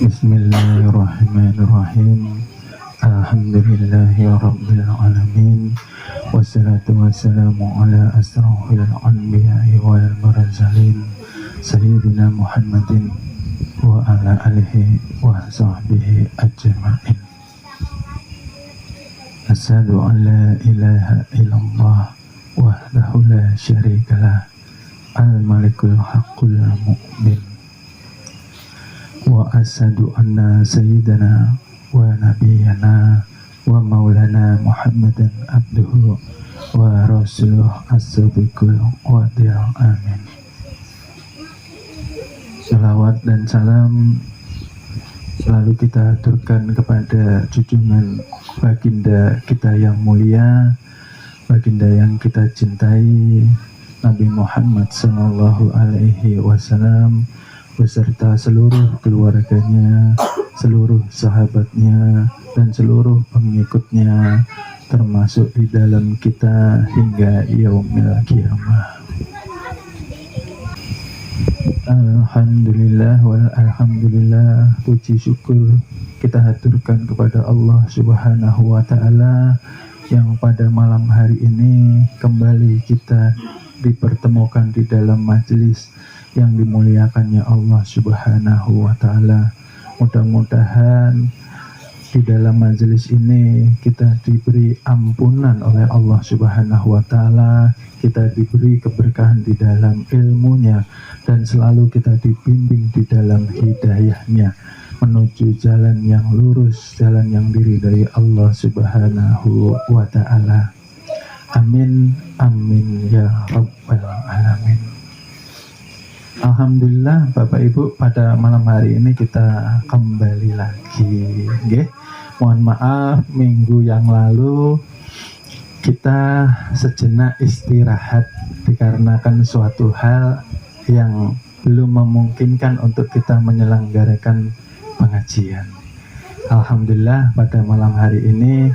Bismillahirrahmanirrahim. Alhamdulillahi rabbil alamin. Wassalatu wassalamu ala asrafil anbiya'i wal mursalin sayyidina Muhammadin wa ala alihi wa sahbihi ajma'in. Asyhadu an la ilaha illallah wahdahu la syarikalah al-malikul haqqul mu'min. Wa asyhadu anna sayyidana wa nabiyyana wa maulana Muhammadan abduhu wa rasuluh as-sadiqul wadil. Amin. Salawat dan salam selalu kita aturkan kepada junjungan baginda kita yang mulia, baginda yang kita cintai, Nabi Muhammad sallallahu alaihi wasallam, beserta seluruh keluarganya, seluruh sahabatnya, dan seluruh pengikutnya, termasuk di dalam kita hingga yaumil qiyamah. Alhamdulillah wal alhamdulillah, puji syukur kita haturkan kepada Allah Subhanahu wa ta'ala yang pada malam hari ini kembali kita dipertemukan di dalam majelis yang dimuliakannya Allah Subhanahu wa ta'ala. Mudah-mudahan di dalam majelis ini kita diberi ampunan oleh Allah Subhanahu wa ta'ala, kita diberi keberkahan di dalam ilmunya, dan selalu kita dibimbing di dalam hidayahnya menuju jalan yang lurus, jalan yang diridai Allah Subhanahu wa ta'ala. Amin, amin ya rabbal alamin. Alhamdulillah Bapak Ibu, pada malam hari ini kita kembali lagi. Mohon maaf minggu yang lalu kita sejenak istirahat dikarenakan suatu hal yang belum memungkinkan untuk kita menyelenggarakan pengajian. Alhamdulillah pada malam hari ini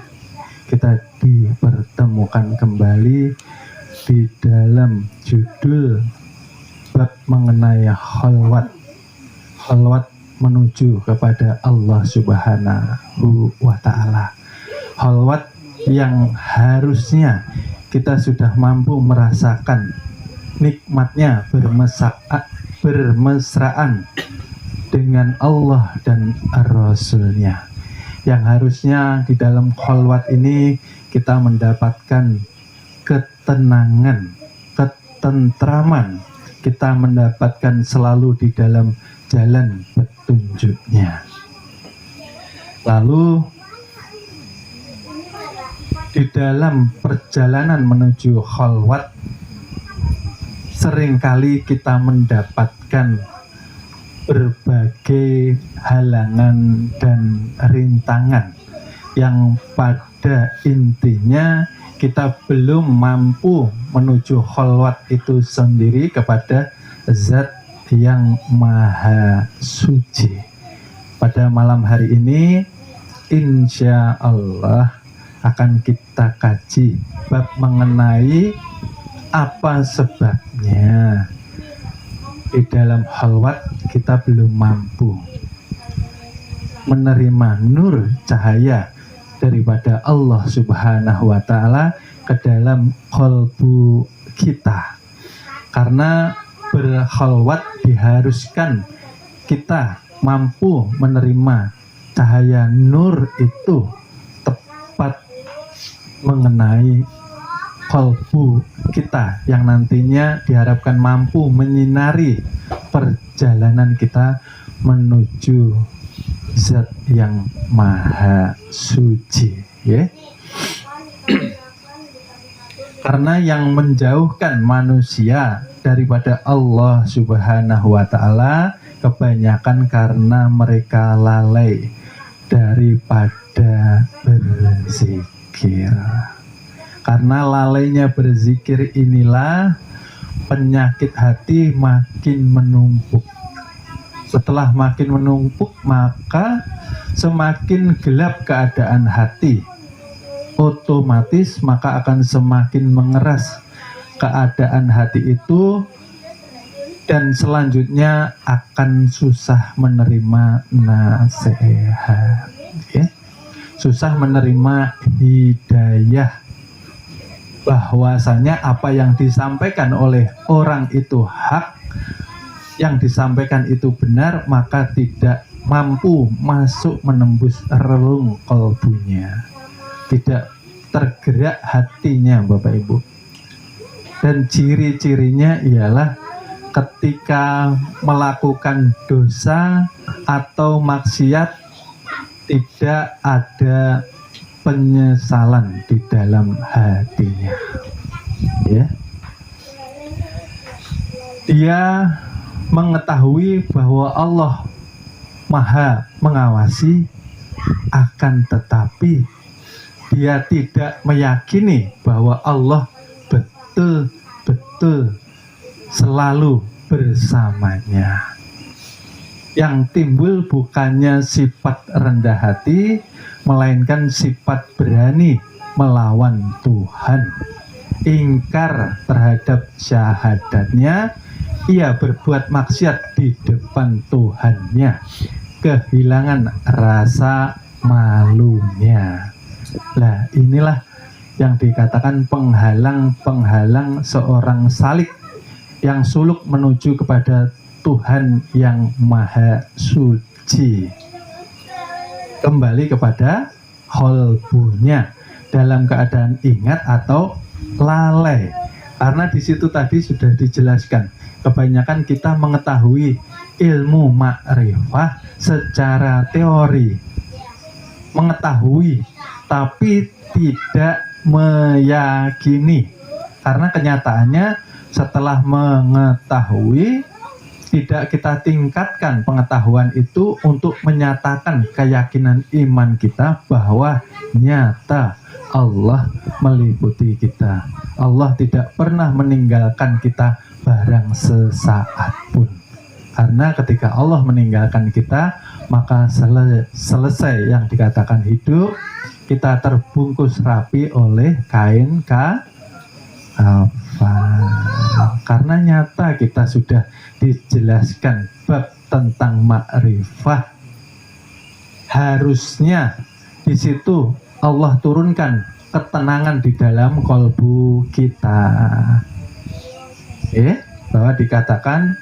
kita dipertemukan kembali di dalam judul bab mengenai khalwat menuju kepada Allah Subhanahu wa ta'ala. Khalwat yang harusnya kita sudah mampu merasakan nikmatnya bermesraan dengan Allah dan Rasulnya, yang harusnya di dalam khalwat ini kita mendapatkan ketenangan, ketentraman, kita mendapatkan selalu di dalam jalan petunjuknya. Lalu di dalam perjalanan menuju khalwat seringkali kita mendapatkan berbagai halangan dan rintangan yang pada intinya kita belum mampu menuju khalwat itu sendiri kepada Zat yang Maha Suci. Pada malam hari ini insya Allah akan kita kaji bab mengenai apa sebabnya di dalam khalwat kita belum mampu menerima nur cahaya daripada Allah Subhanahu wa ta'ala ke dalam qalbu kita. Karena berkhalwat diharuskan kita mampu menerima cahaya nur itu tepat mengenai qalbu kita, yang nantinya diharapkan mampu menyinari perjalanan kita menuju Zat yang Maha Suci, ya. Karena yang menjauhkan manusia daripada Allah Subhanahu wa ta'ala kebanyakan karena mereka lalai daripada berzikir. Karena lalainya berzikir inilah penyakit hati makin menumpuk. Setelah makin menumpuk, maka semakin gelap keadaan hati. Otomatis maka akan semakin mengeras keadaan hati itu dan selanjutnya akan susah menerima nasihat, ya. Susah menerima hidayah, bahwasanya apa yang disampaikan oleh orang itu hak, yang disampaikan itu benar, maka tidak mampu masuk menembus relung kalbunya, tidak tergerak hatinya, Bapak Ibu. Dan ciri-cirinya ialah ketika melakukan dosa atau maksiat tidak ada penyesalan di dalam hatinya, ya. Dia mengetahui bahwa Allah Maha mengawasi, akan tetapi dia tidak meyakini bahwa Allah betul-betul selalu bersamanya. Yang timbul bukannya sifat rendah hati, melainkan sifat berani melawan Tuhan, ingkar terhadap syahadatnya, ia berbuat maksiat di depan Tuhannya, kehilangan rasa malunya. Nah, inilah yang dikatakan penghalang-penghalang seorang salik yang suluk menuju kepada Tuhan yang Maha Suci. Kembali kepada qalbunya dalam keadaan ingat atau lalai. Karena di situ tadi sudah dijelaskan, kebanyakan kita mengetahui ilmu ma'rifah secara teori, mengetahui tapi tidak meyakini, karena kenyataannya setelah mengetahui tidak kita tingkatkan pengetahuan itu untuk menyatakan keyakinan iman kita bahwa nyata Allah meliputi kita, Allah tidak pernah meninggalkan kita barang sesaat pun. Karena ketika Allah meninggalkan kita, maka selesai yang dikatakan hidup, kita terbungkus rapi oleh kain kafan. Karena nyata kita sudah dijelaskan bab tentang ma'rifah. Harusnya di situ Allah turunkan ketenangan di dalam kalbu kita. Bahwa dikatakan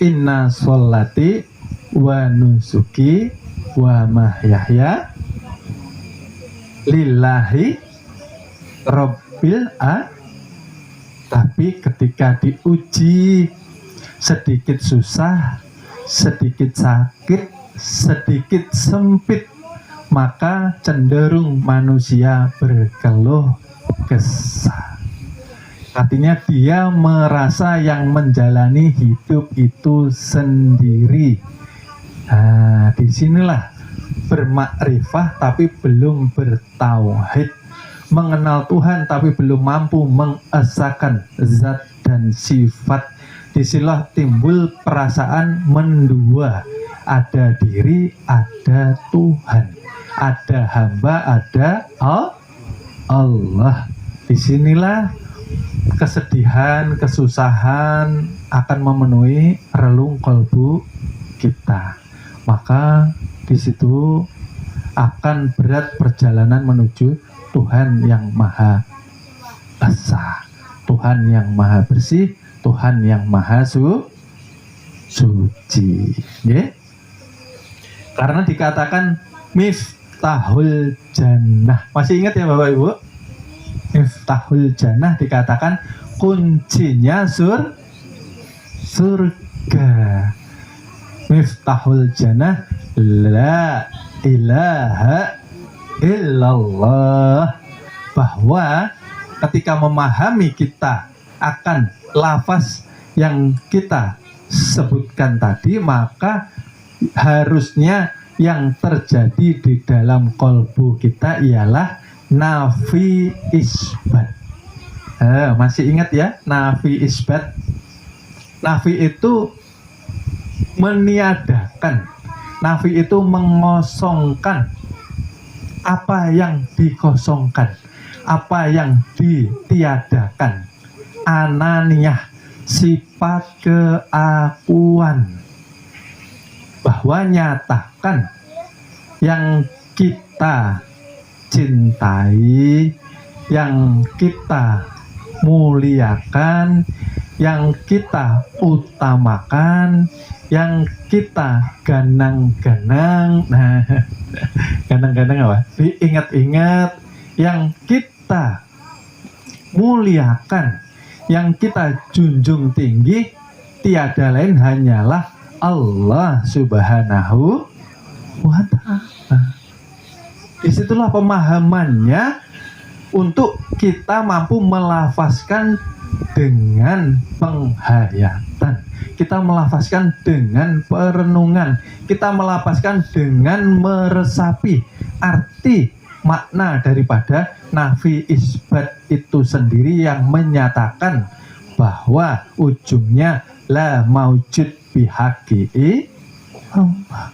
inna sholati wa nusuki wa mahyaya lillahi rabbil alamin. Tapi ketika diuji sedikit susah, sedikit sakit, sedikit sempit, maka cenderung manusia berkeluh kesah. Artinya dia merasa yang menjalani hidup itu sendiri. Nah, disinilah bermakrifah tapi belum bertauhid, mengenal Tuhan tapi belum mampu mengesahkan zat dan sifat. Disinilah timbul perasaan mendua, ada diri, ada Tuhan, ada hamba, ada Allah. Disinilah kesedihan, kesusahan akan memenuhi relung kalbu kita. Maka di situ akan berat perjalanan menuju Tuhan yang Maha Esa, Tuhan yang Maha Bersih, Tuhan yang Maha Suci. Ya? Karena dikatakan miftahul jannah. Masih ingat ya Bapak Ibu? Miftahul jannah dikatakan kuncinya surga. Miftahul jannah la ilaha illallah. Bahwa ketika memahami kita akan lafaz yang kita sebutkan tadi, maka harusnya yang terjadi di dalam kalbu kita ialah nafi isbat. Masih ingat ya nafi isbat? Nafi itu meniadakan, nafi itu mengosongkan apa yang dikosongkan, apa yang ditiadakan. Ananiyah, sifat sifat keakuan, bahwa nyatakan yang kita cintai, yang kita muliakan, yang kita utamakan, yang kita ganang-ganang. Nah, ganang-ganang apa? Diingat-ingat, yang kita muliakan, yang kita junjung tinggi, tiada lain hanyalah Allah Subhanahu wa Ta'ala. Disitulah pemahamannya untuk kita mampu melafazkan dengan penghayatan, kita melafazkan dengan perenungan, kita melafazkan dengan meresapi arti makna daripada nafi isbat itu sendiri yang menyatakan bahwa ujungnya la maujud bihaqi Allah.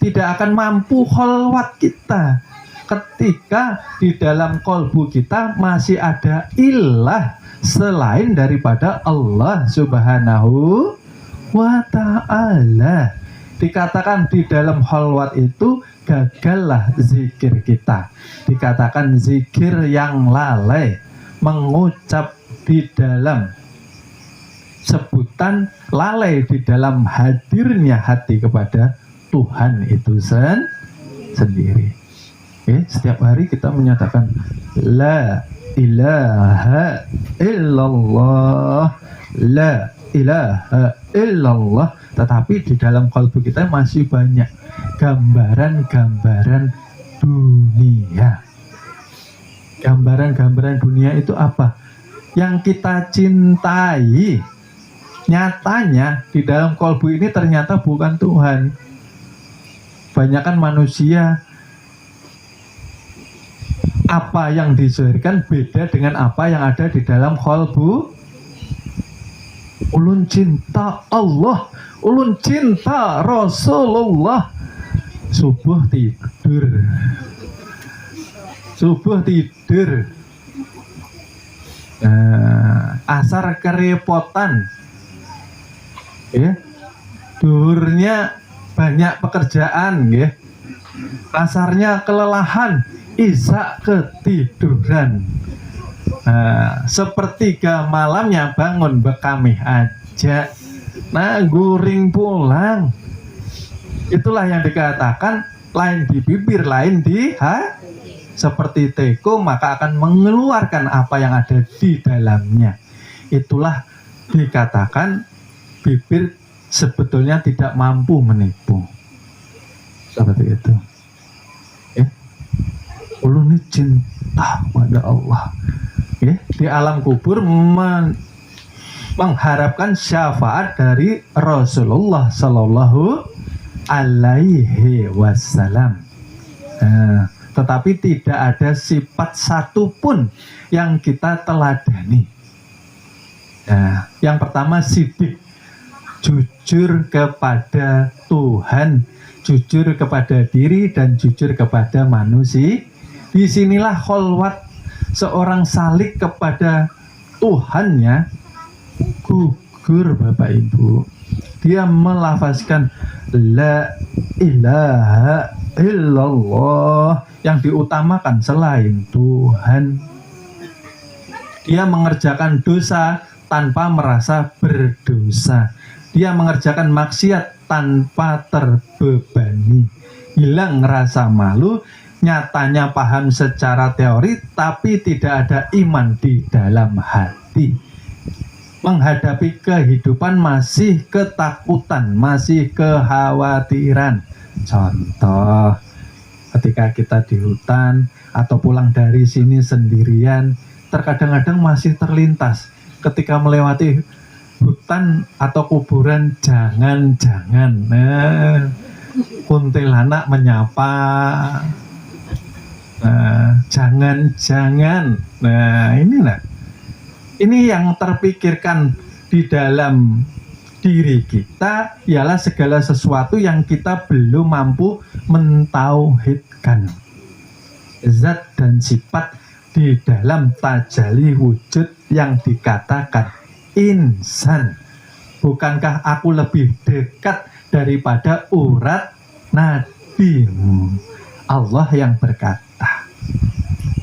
Tidak akan mampu kholwat kita ketika di dalam kolbu kita masih ada ilah selain daripada Allah Subhanahu wa Ta'ala. Dikatakan di dalam kholwat itu gagallah zikir kita. Dikatakan zikir yang lalai, mengucap di dalam sebutan, lalai di dalam hadirnya hati kepada Tuhan itu sendiri. Setiap hari kita menyatakan la ilaha illallah, la ilaha illallah, tetapi di dalam kalbu kita masih banyak gambaran-gambaran dunia. Gambaran-gambaran dunia itu apa? Yang kita cintai. Nyatanya di dalam kalbu ini ternyata bukan Tuhan. Banyakan manusia, apa yang dizahirkan beda dengan apa yang ada di dalam kalbu. Ulun cinta Allah, ulun cinta Rasulullah. Subuh tidur, subuh tidur, asar kerepotan, duhurnya banyak pekerjaan, asarnya kelelahan, isya ketiduran. Sepertiga malamnya bangun bekamih aja, guring pulang. Itulah yang dikatakan lain di bibir, lain di seperti teko, maka akan mengeluarkan apa yang ada di dalamnya. Itulah dikatakan bibir sebetulnya tidak mampu menipu. Seperti itu. Ulun ini cinta pada Allah. Di alam kubur mengharapkan syafaat dari Rasulullah Sallallahu Alaihi Wasallam. Tetapi tidak ada sifat satupun yang kita teladani. Yang pertama sidik, jujur kepada Tuhan, jujur kepada diri, dan jujur kepada manusia. Disinilah kholwat seorang salik kepada Tuhannya gugur, Bapak Ibu. Dia melafazkan la ilaha illallah, yang diutamakan selain Tuhan. Dia mengerjakan dosa tanpa merasa berdosa. Dia mengerjakan maksiat tanpa terbebani. Hilang rasa malu, nyatanya paham secara teori, tapi tidak ada iman di dalam hati. Menghadapi kehidupan masih ketakutan, masih kekhawatiran. Contoh, ketika kita di hutan atau pulang dari sini sendirian, terkadang-kadang masih terlintas ketika melewati hutan atau kuburan, jangan-jangan kuntilanak menyapa, jangan-jangan. Ini yang terpikirkan di dalam diri kita ialah segala sesuatu yang kita belum mampu mentauhidkan zat dan sifat di dalam tajalli wujud yang dikatakan insan. Bukankah aku lebih dekat daripada urat nadimu? Allah yang berkata.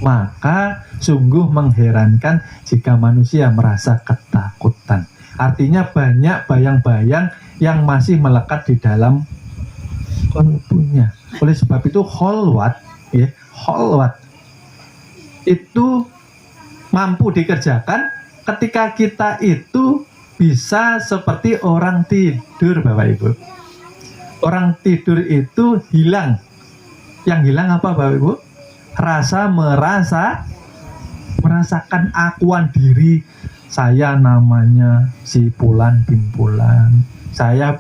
Maka sungguh mengherankan jika manusia merasa ketakutan. Artinya banyak bayang-bayang yang masih melekat di dalam kalbunya. Oleh sebab itu kholwat, ya, kholwat itu mampu dikerjakan ketika kita itu bisa seperti orang tidur, Bapak Ibu. Orang tidur itu hilang. Yang hilang apa, Bapak Ibu? Merasakan akuan diri. Saya namanya si Fulan bin Fulan. Saya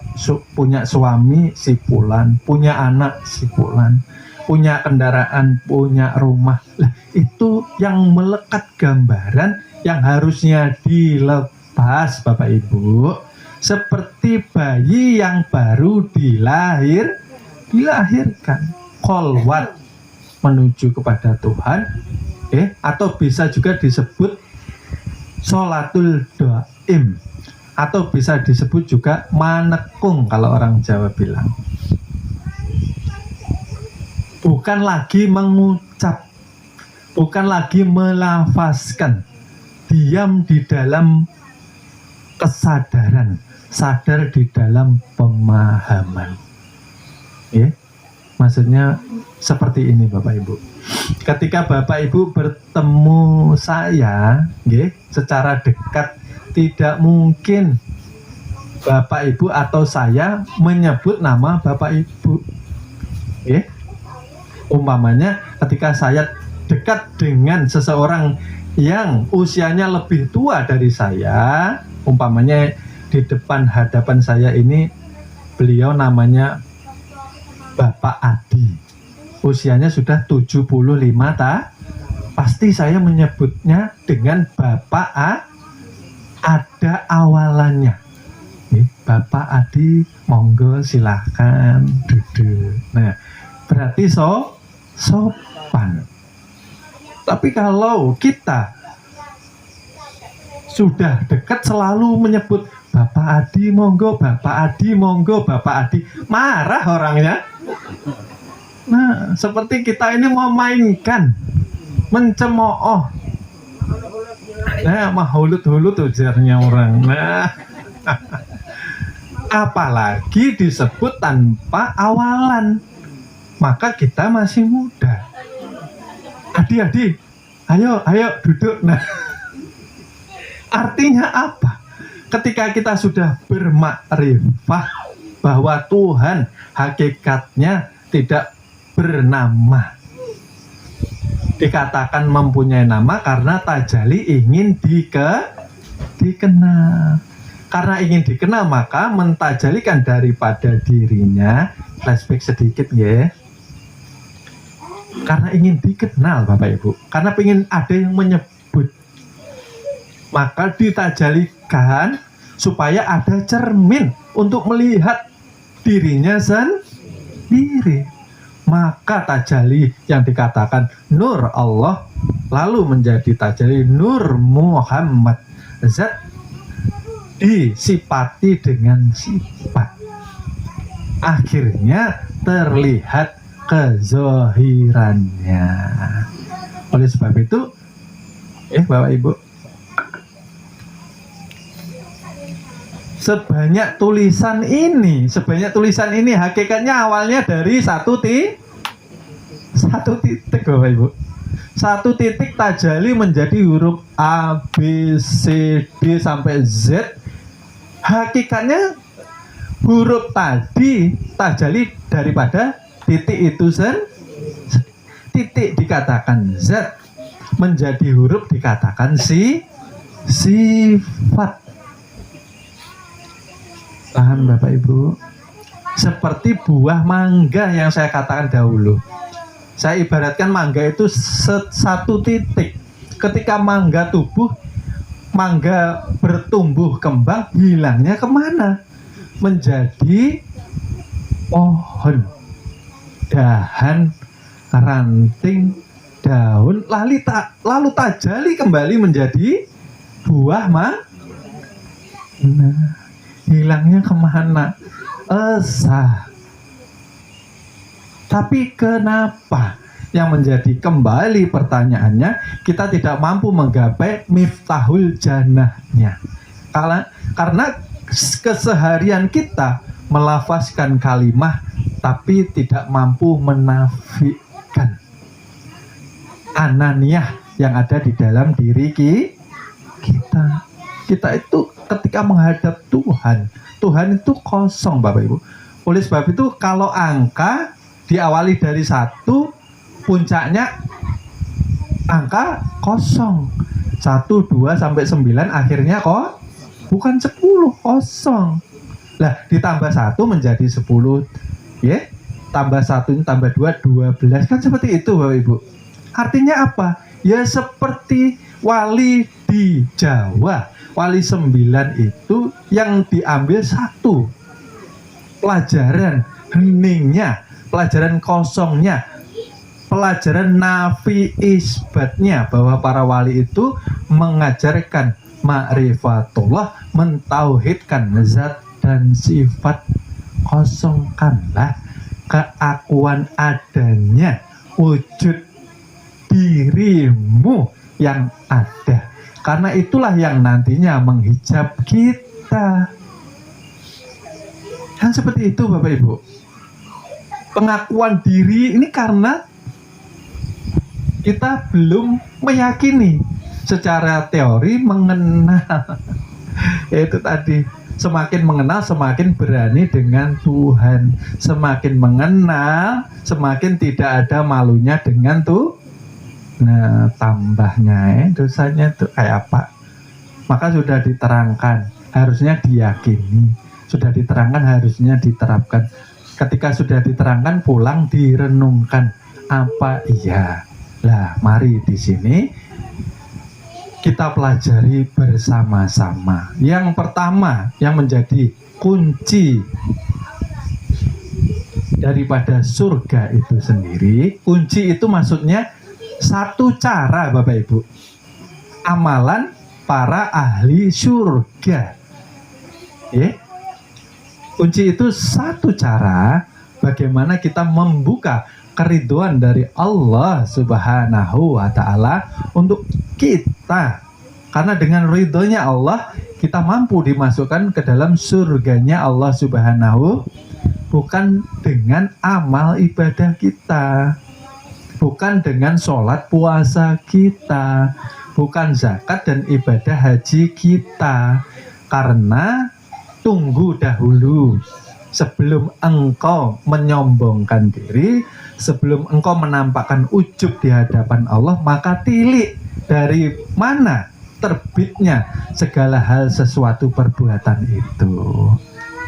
punya suami si Fulan, punya anak si Fulan, punya kendaraan, punya rumah. Lah, itu yang melekat gambaran yang harusnya dilepas, Bapak Ibu. Seperti bayi yang baru dilahirkan. Kholwat menuju kepada Tuhan, atau bisa juga disebut sholatul doim, atau bisa disebut juga manekung kalau orang Jawa bilang. Bukan lagi mengucap, bukan lagi melafazkan, diam di dalam kesadaran, sadar di dalam pemahaman. Maksudnya seperti ini, Bapak Ibu. Ketika Bapak Ibu bertemu saya, secara dekat, tidak mungkin Bapak Ibu atau saya menyebut nama Bapak Ibu. Umpamanya ketika saya dekat dengan seseorang yang usianya lebih tua dari saya, umpamanya di depan hadapan saya ini beliau namanya Bapak Adi, usianya sudah 75 pasti saya menyebutnya dengan Bapak ada awalannya. Bapak Adi, monggo silahkan duduk. Nah, berarti sopan. Tapi kalau kita sudah dekat selalu menyebut Bapak Adi monggo, Bapak Adi monggo, Bapak Adi, marah orangnya. Nah, seperti kita ini memainkan, mencemooh. Nah, mahulut-hulut ujarnya orang. Nah, apalagi disebut tanpa awalan. Maka kita masih muda. Adi, ayo duduk. Nah, artinya apa? Ketika kita sudah bermakrifah bahwa Tuhan hakikatnya tidak bernama, dikatakan mempunyai nama karena tajali ingin dikenal. Karena ingin dikenal maka mentajalikan daripada dirinya. Flashback sedikit ya. Karena ingin dikenal, Bapak Ibu, karena ingin ada yang menyebut, maka ditajalikan supaya ada cermin untuk melihat dirinya sendiri. Maka tajali yang dikatakan Nur Allah lalu menjadi tajali Nur Muhammad. Zat disifati dengan sifat, akhirnya terlihat kezohirannya. Oleh sebab itu, Bapak Ibu, sebanyak tulisan ini hakikatnya awalnya dari satu titik, Bapak Ibu. Satu titik tajali menjadi huruf A, B, C, D sampai Z. Hakikatnya huruf tadi tajali daripada titik itu titik dikatakan Z, menjadi huruf dikatakan sifat. Paham Bapak Ibu? Seperti buah mangga yang saya katakan dahulu. Saya ibaratkan mangga itu satu titik. Ketika mangga bertumbuh kembang, hilangnya kemana? Menjadi pohon, dahan, ranting, daun, lalu tajali kembali menjadi buah Nah, hilangnya kemana? Esa. Tapi kenapa? Yang menjadi kembali pertanyaannya, kita tidak mampu menggapai miftahul jannahnya. Karena keseharian kita melafazkan kalimah tapi tidak mampu menafikan ananiyah yang ada di dalam diri kita. Kita itu ketika menghadap Tuhan itu kosong, Bapak Ibu. Oleh sebab itu kalau angka diawali dari 1, puncaknya angka kosong. 1, 2 sampai 9 akhirnya kok bukan 10, kosong. Lah ditambah 1 menjadi 10, ya. Tambah 1 tambah 2, 12. Kan seperti itu, Bapak Ibu. Artinya apa? Ya seperti wali di Jawa. Wali 9 itu yang diambil 1 pelajaran heningnya, pelajaran kosongnya, pelajaran nafi isbatnya, bahwa para wali itu mengajarkan ma'rifatullah, mentauhidkan zat dan sifat. Kosongkanlah keakuan adanya wujud dirimu yang ada, karena itulah yang nantinya menghijab kita. Kan seperti itu, Bapak Ibu. Pengakuan diri ini karena kita belum meyakini secara teori, mengenal. Itu tadi, semakin mengenal semakin berani dengan Tuhan. Semakin mengenal semakin tidak ada malunya dengan Tuhan. Nah, tambahnya dosanya itu kayak apa? Maka sudah diterangkan, harusnya diyakini. Sudah diterangkan, harusnya diterapkan. Ketika sudah diterangkan, pulang direnungkan. Apa iya? Lah, mari di sini kita pelajari bersama-sama. Yang pertama, yang menjadi kunci daripada surga itu sendiri, kunci itu maksudnya satu cara, Bapak Ibu, amalan para ahli surga. Kunci itu satu cara bagaimana kita membuka keridhaan dari Allah Subhanahu wa Ta'ala untuk kita. Karena dengan ridhonya Allah, kita mampu dimasukkan ke dalam surganya Allah Subhanahu, bukan dengan amal ibadah kita, bukan dengan sholat puasa kita, bukan zakat dan ibadah haji kita. Karena tunggu dahulu, sebelum engkau menyombongkan diri, sebelum engkau menampakkan ujub di hadapan Allah, maka tilik dari mana terbitnya segala hal sesuatu perbuatan itu.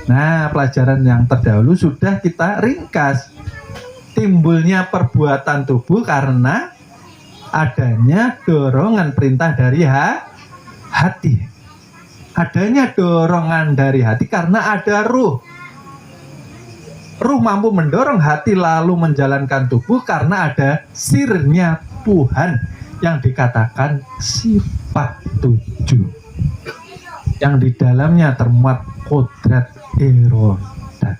Nah, pelajaran yang terdahulu sudah kita ringkas. Timbulnya perbuatan tubuh karena adanya dorongan perintah dari hati. Adanya dorongan dari hati karena ada ruh. Ruh mampu mendorong hati lalu menjalankan tubuh karena ada sirnya Tuhan yang dikatakan sifat 7, yang di dalamnya termuat kodrat irodat.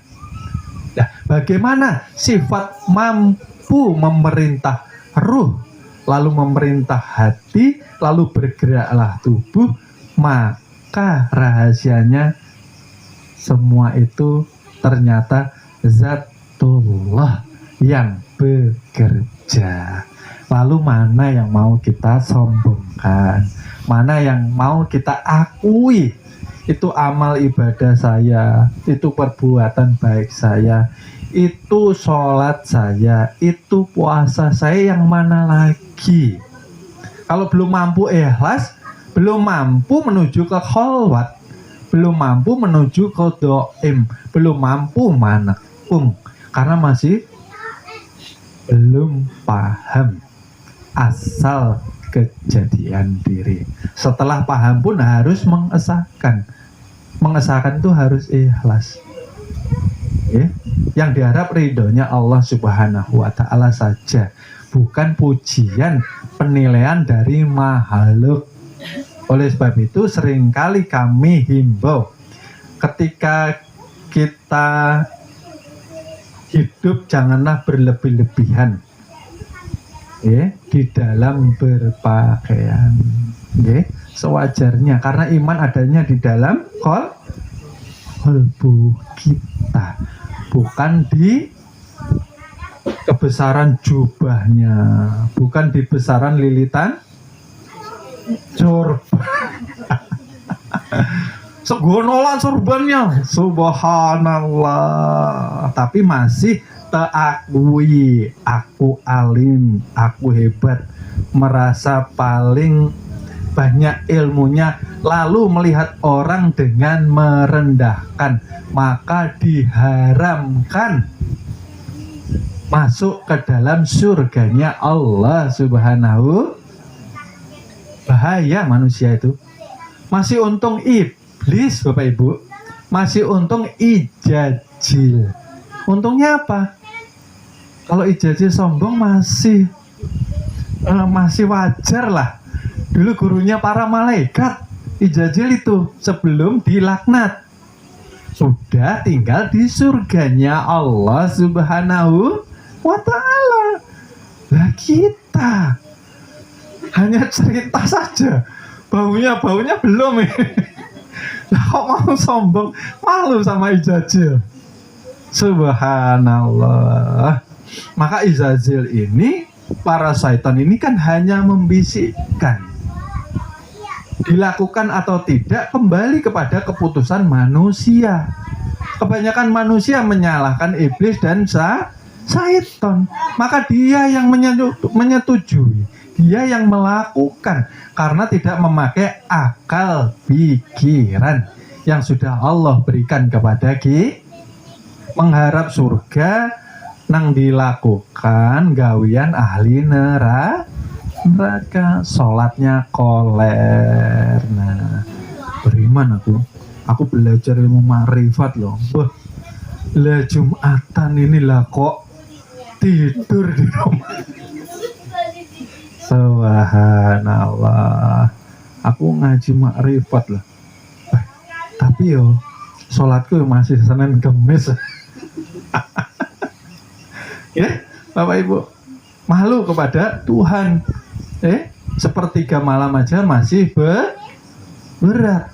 Nah, bagaimana sifat mampu memerintah ruh, lalu memerintah hati, lalu bergeraklah tubuh, maka rahasianya semua itu ternyata Zatullah yang bekerja. Lalu mana yang mau kita sombongkan? Mana yang mau kita akui? Itu amal ibadah saya, itu perbuatan baik saya, itu sholat saya, itu puasa saya, yang mana lagi? Kalau belum mampu ikhlas, belum mampu menuju ke kholwat, belum mampu menuju ke doim, belum mampu manakum, karena masih belum paham asal kejadian diri. Setelah paham pun harus mengesahkan. Mengesahkan itu harus ikhlas. Yang diharap ridhonya Allah Subhanahu wa Ta'ala saja, bukan pujian penilaian dari makhluk. Oleh sebab itu seringkali kami himbau ketika kita hidup janganlah berlebih-lebihan di dalam berpakaian, sewajarnya, karena iman adanya di dalam kolbu kita, bukan di kebesaran jubahnya, bukan di besaran lilitan sorban. Segonolan sorbannya, subhanallah, tapi masih terakui aku alim, aku hebat, merasa paling banyak ilmunya, lalu melihat orang dengan merendahkan, maka diharamkan masuk ke dalam surganya Allah Subhanahu. Bahaya manusia itu. Masih untung iblis, Bapak Ibu, masih untung ijajil. Untungnya apa? Kalau ijajil sombong masih wajar lah. Dulu gurunya para malaikat ijajil itu sebelum dilaknat. Sudah tinggal di surganya Allah Subhanahu wa ta'ala. Lah kita hanya cerita saja, baunya belum Lah kok mau sombong, malu sama ijazil. Subhanallah. Maka ijazil ini, para syaitan ini kan hanya membisikkan. Dilakukan atau tidak kembali kepada keputusan manusia. Kebanyakan manusia menyalahkan iblis dan syaitan. Maka dia yang menyetujui, dia yang melakukan, karena tidak memakai akal pikiran yang sudah Allah berikan kepada kita. Mengharap surga nang dilakukan gawian ahli neraka, sholatnya koler. Nah, beriman aku belajar ilmu ma'rifat loh. Lah Jumatan inilah kok tidur di rumah. Subhanallah. Aku ngaji ma'rifat lah. Tapi sholatku masih Senin Kemis. Bapak Ibu, malu kepada Tuhan. Sepertiga malam aja masih berat.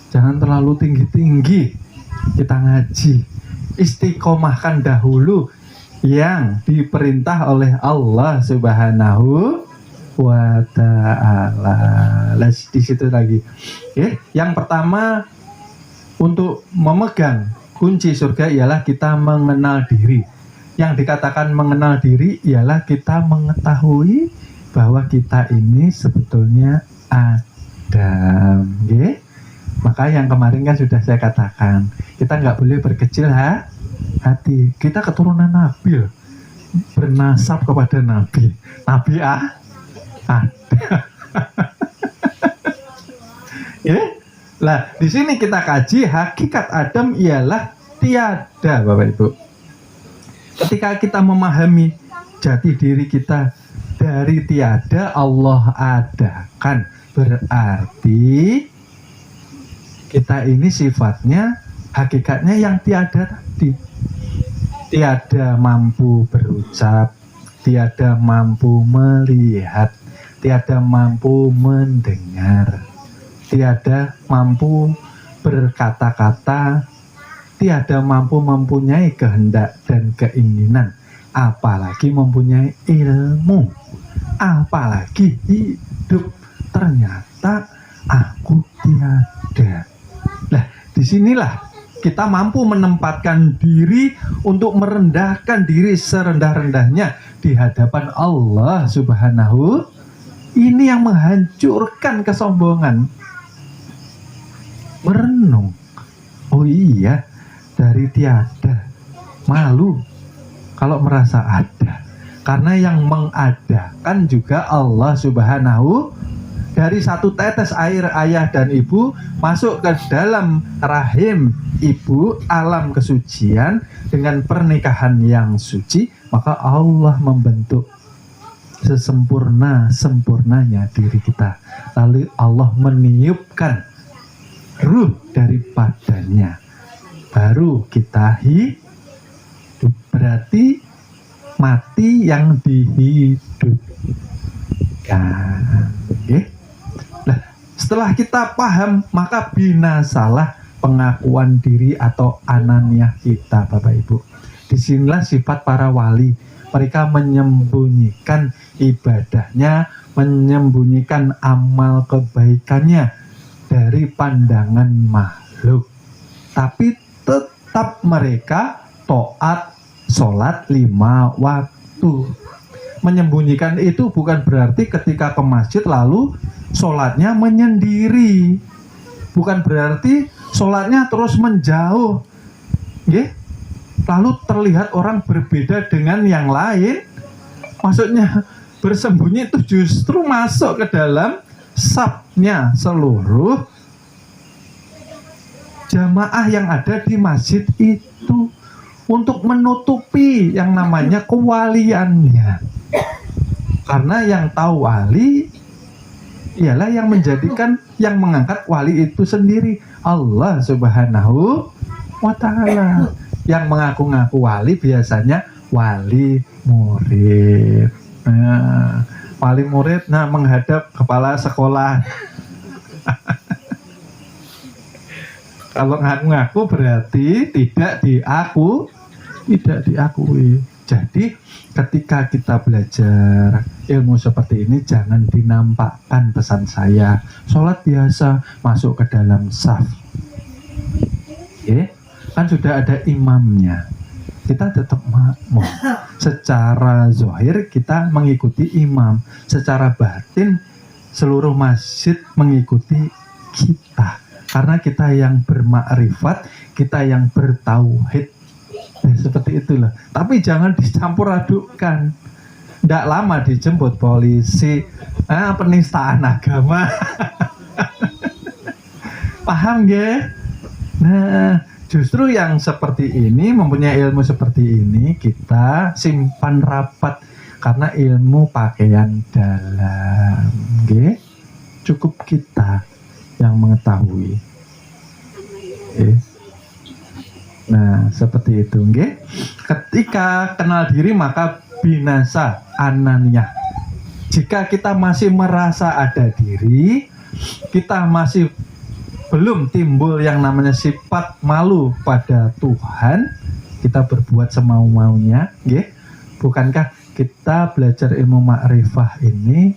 Jangan terlalu tinggi-tinggi kita ngaji. Istiqomahkan dahulu yang diperintah oleh Allah Subhanahu wa ta'ala. Di situ lagi. Yang pertama, untuk memegang kunci surga ialah kita mengenal diri. Yang dikatakan mengenal diri ialah kita mengetahui bahwa kita ini sebetulnya Adam. Maka yang kemarin kan sudah saya katakan, kita nggak boleh berkecil hati. Kita keturunan Nabi, bernasab kepada Nabi Adam. Lah di sini kita kaji hakikat Adam ialah tiada, Bapak Ibu. Ketika kita memahami jati diri kita dari tiada Allah adakan, berarti kita ini sifatnya, hakikatnya yang tiada tadi. Tiada mampu berucap, tiada mampu melihat, tiada mampu mendengar, tiada mampu berkata-kata, tiada mampu mempunyai kehendak dan keinginan, apalagi mempunyai ilmu, apalagi hidup. Ternyata aku tiada. Nah, disinilah kita mampu menempatkan diri untuk merendahkan diri serendah-rendahnya di hadapan Allah Subhanahu. Ini yang menghancurkan kesombongan. Merenung, oh iya, dari tiada malu kalau merasa ada, karena yang mengadakan juga Allah Subhanahu. Dari satu tetes air ayah dan ibu masuk ke dalam rahim ibu, alam kesucian dengan pernikahan yang suci, maka Allah membentuk sesempurna-sempurnanya diri kita. Lalu Allah meniupkan ruh daripadanya, baru kita hidup. Berarti mati yang dihidupkan. Okay? Nah, setelah kita paham, maka binasalah pengakuan diri atau ananiah kita, Bapak Ibu. Disinilah sifat para wali. Mereka menyembunyikan ibadahnya, menyembunyikan amal kebaikannya dari pandangan makhluk. Tapi tetap mereka taat sholat 5 waktu. Menyembunyikan itu bukan berarti ketika ke masjid lalu sholatnya menyendiri. Bukan berarti sholatnya terus menjauh. Lalu terlihat orang berbeda dengan yang lain. Maksudnya bersembunyi itu justru masuk ke dalam safnya seluruh jamaah yang ada di masjid itu, untuk menutupi yang namanya kewaliannya. Karena yang tahu wali ialah yang menjadikan, yang mengangkat wali itu sendiri, Allah Subhanahu wa Ta'ala. Yang mengaku-ngaku wali biasanya wali murid. Nah, wali murid menghadap kepala sekolah. Kalau ngaku-ngaku berarti tidak diakui. Jadi ketika kita belajar ilmu seperti ini, jangan dinampakkan pesan saya. Sholat biasa, masuk ke dalam saf. Kan sudah ada imamnya, kita tetap makmum. Secara zahir kita mengikuti imam, secara batin seluruh masjid mengikuti kita, karena kita yang bermakrifat, kita yang bertauhid. Seperti itulah. Tapi jangan dicampur adukkan. Tidak lama dijemput polisi, penistaan agama. Paham gak? Nah, justru yang seperti ini, mempunyai ilmu seperti ini, kita simpan rapat. Karena ilmu pakaian dalam. Okay? Cukup kita yang mengetahui. Okay? Nah, seperti itu. Okay? Ketika kenal diri, maka binasa ananiah. Jika kita masih merasa ada diri, kita masih belum timbul yang namanya sifat malu pada Tuhan, kita berbuat semau-maunya, bukankah kita belajar ilmu ma'rifah ini,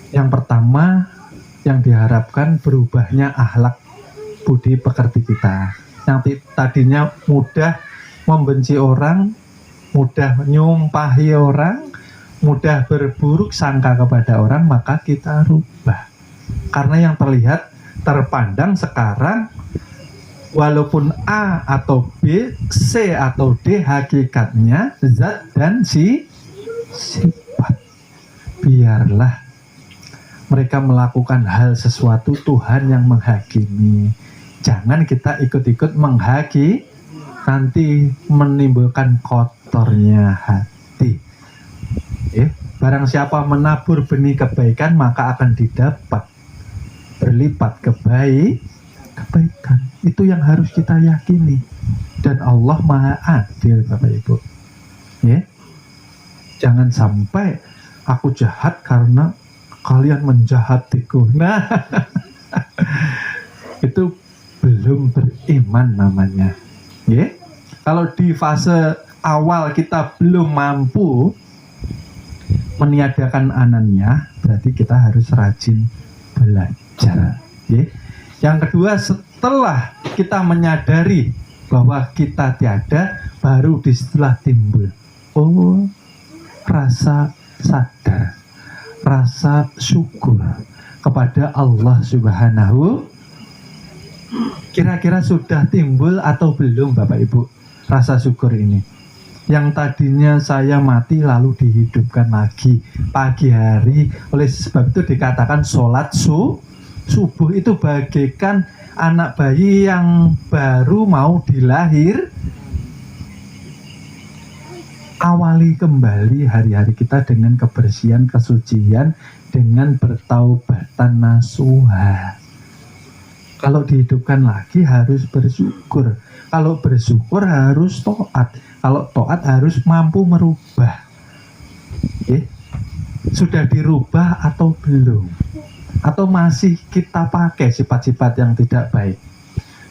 yang pertama yang diharapkan berubahnya akhlak budi pekerti kita. Yang tadinya mudah membenci orang, mudah menyumpahi orang, mudah berburuk sangka kepada orang, maka kita rubah. Karena yang terpandang sekarang, walaupun A atau B, C atau D, hakikatnya zat dan sifat. Biarlah mereka melakukan hal sesuatu, Tuhan yang menghakimi. Jangan kita ikut-ikut menghakimi, nanti menimbulkan kotornya hati. Barang siapa menabur benih kebaikan, maka akan didapat berlipat kebaikan. Itu yang harus kita yakini. Dan Allah Maha Adil, Bapak Ibu. Jangan sampai aku jahat karena kalian menjahatiku. Nah, itu belum beriman namanya. Kalau di fase awal kita belum mampu meniadakan ananiah, berarti kita harus rajin belajar. Yang kedua, setelah kita menyadari bahwa kita tiada, baru disitulah timbul rasa sadar, rasa syukur kepada Allah Subhanahu. Kira-kira sudah timbul atau belum, Bapak Ibu, rasa syukur ini? Yang tadinya saya mati lalu dihidupkan lagi pagi hari. Oleh sebab itu dikatakan sholat subuh itu bagaikan anak bayi yang baru mau dilahir. awali kembali hari-hari kita dengan kebersihan, kesucian, dengan bertaubatan nasuha. Kalau dihidupkan lagi harus bersyukur. Kalau bersyukur harus taat. Kalau taat harus mampu merubah. Sudah dirubah atau belum? Atau masih kita pakai sifat-sifat yang tidak baik?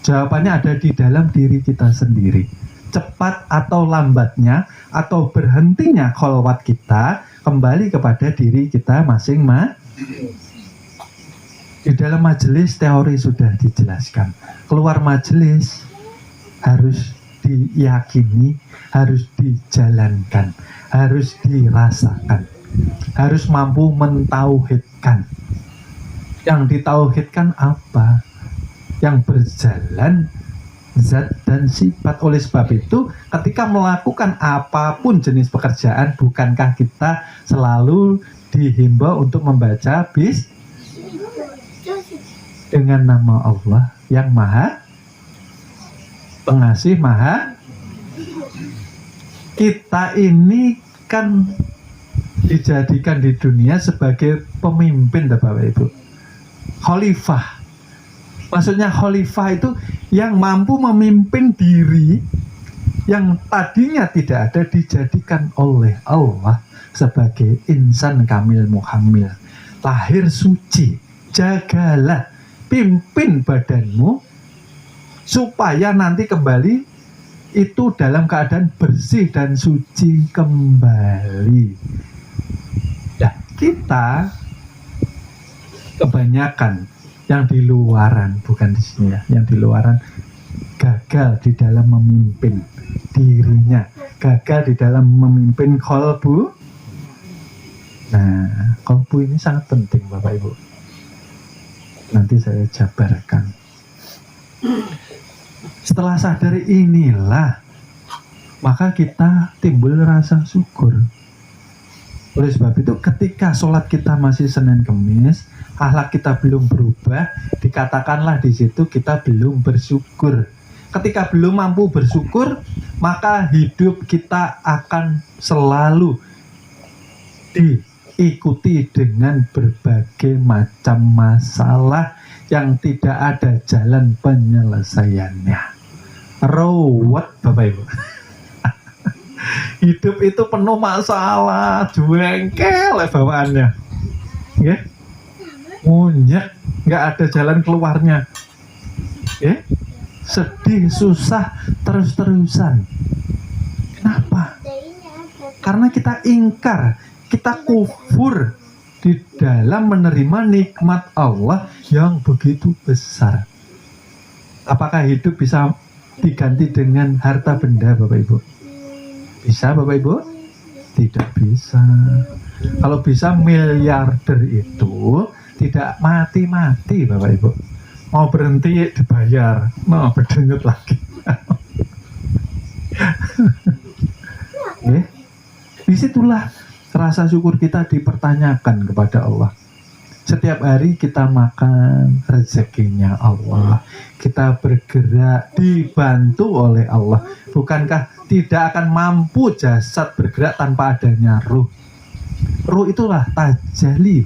Jawabannya ada di dalam diri kita sendiri. Cepat atau lambatnya, atau berhentinya kholwat kita, kembali kepada diri kita masing-masing. Di dalam majelis teori sudah dijelaskan. Keluar majelis harus diyakini, harus dijalankan, harus dirasakan, harus mampu mentauhidkan. Yang ditauhidkan apa? Yang berjalan zat dan sifat. Oleh sebab itu, ketika melakukan apapun jenis pekerjaan, bukankah kita selalu dihimbau untuk membaca dengan nama Allah yang Maha Pengasih, Maha. Kita ini kan dijadikan di dunia sebagai pemimpin, Bapak Ibu, khalifah. Maksudnya khalifah itu yang mampu memimpin diri yang tadinya tidak ada, dijadikan oleh Allah sebagai insan kamil muhammil, lahir suci. Jagalah, pimpin badanmu supaya nanti kembali itu dalam keadaan bersih dan suci kembali. Nah, kita kebanyakan yang di luaran, bukan di sini ya, yang di luaran gagal di dalam memimpin dirinya, gagal di dalam memimpin kolbu. Nah, kolbu ini sangat penting, Bapak Ibu. Nanti saya jabarkan. Setelah sadar inilah, maka kita timbul rasa syukur. Oleh sebab itu, ketika sholat kita masih Senin Kemis, akhlak kita belum berubah, dikatakanlah di situ kita belum bersyukur. Ketika belum mampu bersyukur, maka hidup kita akan selalu diikuti dengan berbagai macam masalah yang tidak ada jalan penyelesaiannya. Rawat, Bapak Ibu. Hidup itu penuh masalah, jengkel bawaannya. Ya? Munyek, nggak ada jalan keluarnya. Ya? Sedih, susah, terus-terusan. Kenapa? Karena kita ingkar, kita kufur di dalam menerima nikmat Allah yang begitu besar. Apakah hidup bisa diganti dengan harta benda, Bapak Ibu? Bisa, Bapak Ibu? Tidak bisa. Kalau bisa miliarder itu tidak mati-mati, Bapak Ibu. Mau berhenti dibayar, mau berdenyut lagi. Disitulah rasa syukur kita dipertanyakan kepada Allah. Setiap hari kita makan, rezekinya Allah. Kita bergerak, dibantu oleh Allah. Bukankah tidak akan mampu jasad bergerak tanpa adanya ruh? Ruh itulah tajalli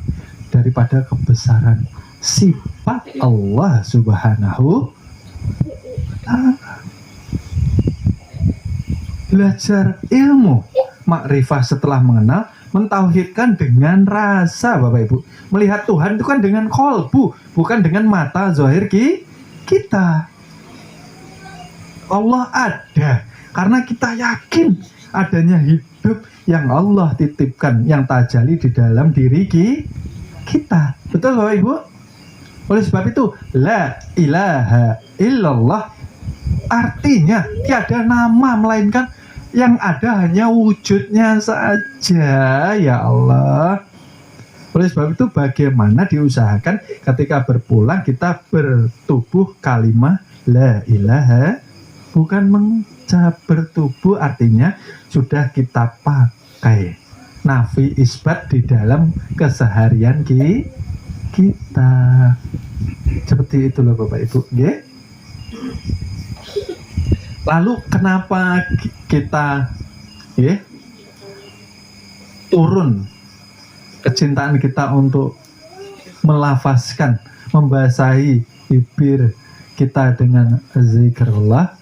daripada kebesaran sifat Allah Subhanahu wa ta'ala. Belajar ilmu makrifah setelah mengenal, mentauhidkan dengan rasa, Bapak Ibu. Melihat Tuhan itu kan dengan kolbu, bukan dengan mata zahir kita. Allah ada karena kita yakin adanya hidup yang Allah titipkan, yang tajalli di dalam diri kita. Betul, Bapak Ibu? Oleh sebab itu, la ilaha illallah artinya tiada nama melainkan yang ada hanya wujudnya saja, ya Allah. Oleh sebab itu, bagaimana diusahakan ketika berpulang kita bertubuh kalimat la ilaha, bukan mengucap. Bertubuh artinya sudah kita pakai nafi isbat di dalam keseharian kita. Seperti itu loh, Bapak Ibu. Lalu kenapa kita turun kecintaan kita untuk melafazkan, membasahi bibir kita dengan zikrullah,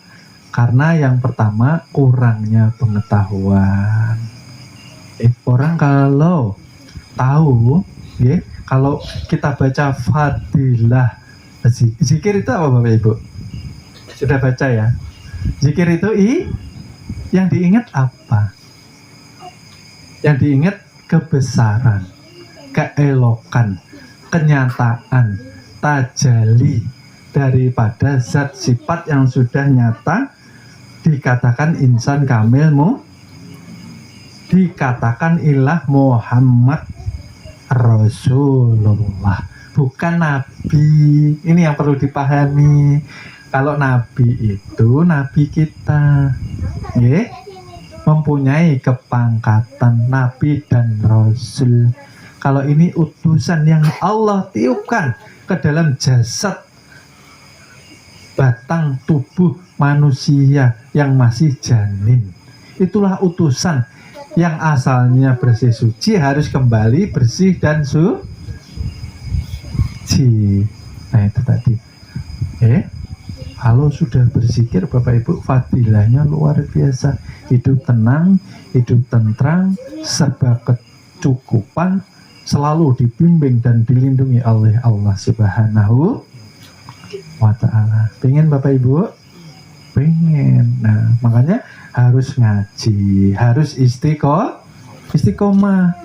karena yang pertama kurangnya pengetahuan. Orang kalau tahu, kalau kita baca fadilah zikir itu apa Bapak Ibu? Sudah baca ya? Zikir itu yang diingat apa? Yang diingat kebesaran, keelokan, kenyataan, tajali daripada zat sifat yang sudah nyata, dikatakan insan kamilmu, dikatakan ilah Muhammad Rasulullah, bukan Nabi. Ini yang perlu dipahami. Kalau Nabi itu Nabi kita, mempunyai kepangkatan Nabi dan Rasul. Kalau ini utusan yang Allah tiupkan ke dalam jasad batang tubuh manusia yang masih janin. Itulah utusan yang asalnya bersih suci harus kembali bersih dan suci. Nah itu tadi. Kalau sudah berzikir Bapak Ibu, fadilahnya luar biasa. Hidup tenang, hidup tentrang, serba kecukupan, selalu dibimbing dan dilindungi oleh Allah Subhanahu wa ta'ala. Pengen Bapak Ibu? Pengen. Nah, makanya harus ngaji, harus istiqomah.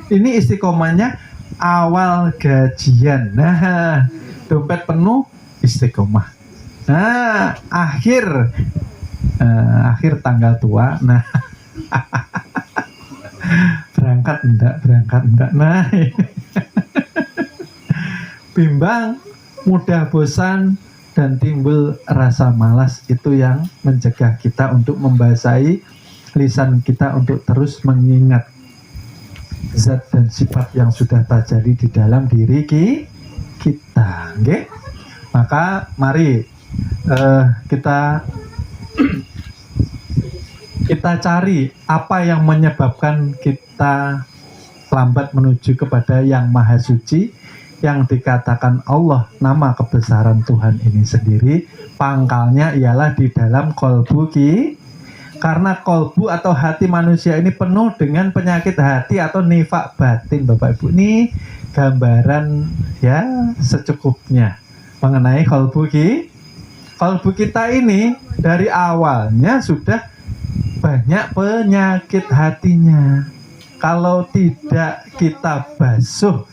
Ini istiqomahnya awal gajian. Nah, dompet penuh istiqomah. Nah, akhir tanggal tua. Nah, berangkat enggak. Nah, bimbang, mudah bosan, dan timbul rasa malas. Itu yang mencegah kita untuk membasahi lisan kita untuk terus mengingat zat dan sifat yang sudah terjadi di dalam diri kita. Okay? Maka mari kita cari apa yang menyebabkan kita lambat menuju kepada yang maha suci, yang dikatakan Allah, nama kebesaran Tuhan ini sendiri. Pangkalnya ialah di dalam kolbu karena kolbu atau hati manusia ini penuh dengan penyakit hati atau nifak batin. Bapak Ibu, ini gambaran ya secukupnya mengenai kolbu kita ini. Dari awalnya sudah banyak penyakit hatinya. Kalau tidak kita basuh,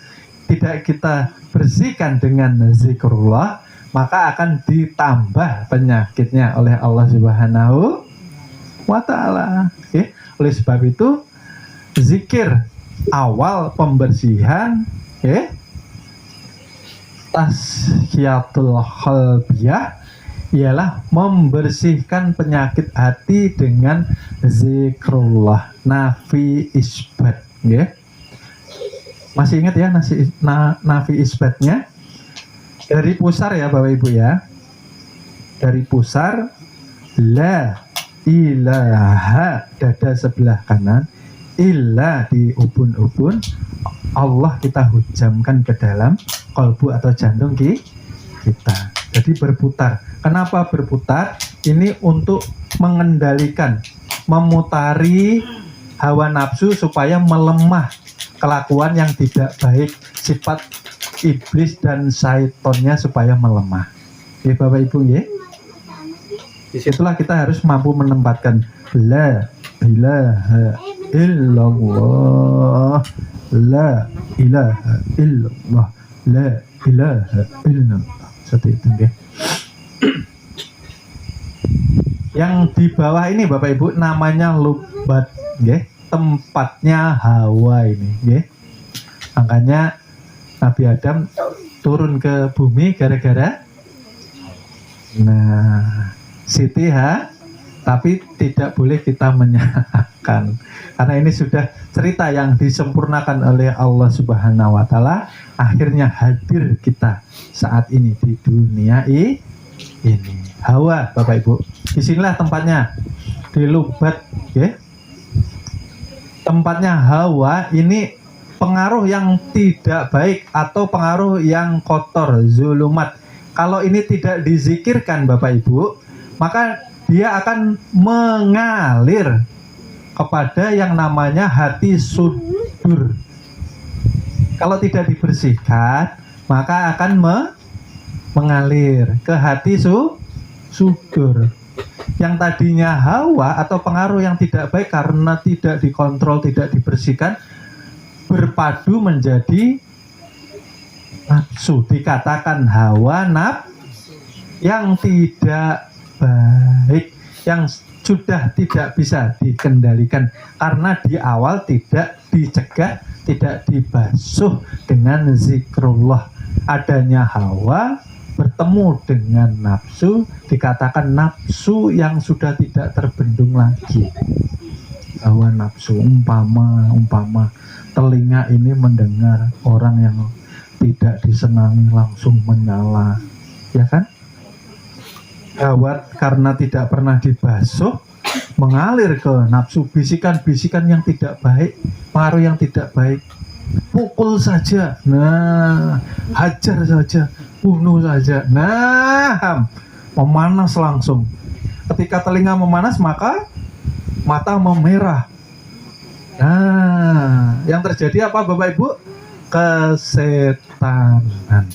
tidak kita bersihkan dengan zikrullah, maka akan ditambah penyakitnya oleh Allah Subhanahu wa ta'ala. Oleh sebab itu, zikir awal pembersihan, tashiyatul qalbiyah, ialah membersihkan penyakit hati dengan zikrullah, nafi isbat. Masih ingat ya nafi isbatnya? Dari pusar ya Bapak Ibu ya. Dari pusar, la ilaha, dada sebelah kanan, illa di ubun-ubun, Allah kita hujamkan ke dalam kolbu atau jantung kita. Jadi berputar. Kenapa berputar? Ini untuk mengendalikan, memutari hawa nafsu supaya melemah kelakuan yang tidak baik, sifat iblis dan syaitonnya supaya melemah. Ya Bapak Ibu ya. Disitulah kita harus mampu menempatkan la ilaha illallah, la ilaha illallah, la ilaha illallah. Seperti itu ya. Yang di bawah ini Bapak Ibu namanya lubat, tempatnya hawa ini. Makanya Nabi Adam turun ke bumi gara-gara Siti tapi tidak boleh kita menyalahkan, karena ini sudah cerita yang disempurnakan oleh Allah Subhanahu wa ta'ala. Akhirnya hadir kita saat ini di dunia ini. Hawa Bapak Ibu, disinilah tempatnya, di lubat, tempatnya Hawa ini pengaruh yang tidak baik atau pengaruh yang kotor, zulumat. Kalau ini tidak dizikirkan Bapak Ibu, maka dia akan mengalir kepada yang namanya hati sudur. Kalau tidak dibersihkan, maka akan mengalir ke hati sudur. Yang tadinya hawa atau pengaruh yang tidak baik karena tidak dikontrol, tidak dibersihkan, berpadu menjadi nafsu. Dikatakan hawa nafsu yang tidak baik, yang sudah tidak bisa dikendalikan karena di awal tidak dicegah, tidak dibasuh dengan zikrullah. Adanya hawa bertemu dengan nafsu, dikatakan nafsu yang sudah tidak terbendung lagi. Hawa nafsu, umpama telinga ini mendengar orang yang tidak disenangi langsung menyala, ya kan? Hawa karena tidak pernah dibasuh mengalir ke nafsu, bisikan-bisikan yang tidak baik, pengaruh yang tidak baik. Pukul saja, nah, hajar saja, bunuh saja, nah, memanas langsung. Ketika telinga memanas, maka mata memerah. Nah, yang terjadi apa Bapak Ibu? Kesetanan.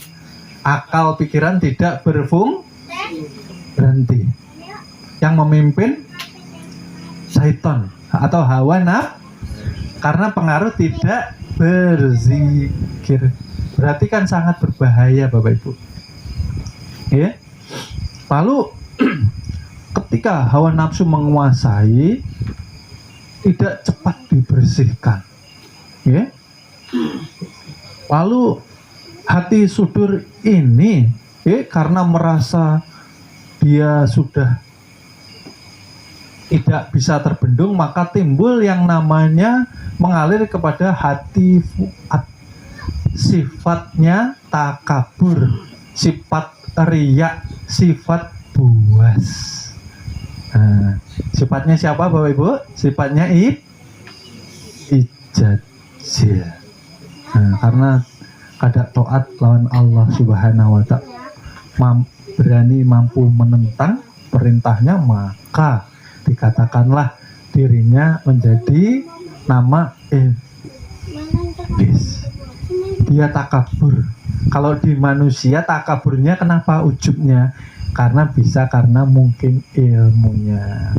Akal pikiran tidak berhenti. Yang memimpin syaitan atau hawa nafsu, karena pengaruh tidak berzikir. Berarti kan sangat berbahaya Bapak Ibu, ya. Lalu ketika hawa nafsu menguasai, tidak cepat dibersihkan, ya. Lalu hati sudur ini, karena merasa dia sudah tidak bisa terbendung, maka timbul yang namanya mengalir kepada hati fuad. Sifatnya takabur, sifat riya, sifat buas. Nah, sifatnya siapa Bapak Ibu? Sifatnya ijajil. Nah, karena kada taat lawan Allah Subhanahu wa ta'ala, berani mampu menentang perintahnya, maka dikatakanlah dirinya menjadi nama iblis. Dia takabur. Kalau di manusia takaburnya kenapa ujubnya? Karena mungkin ilmunya.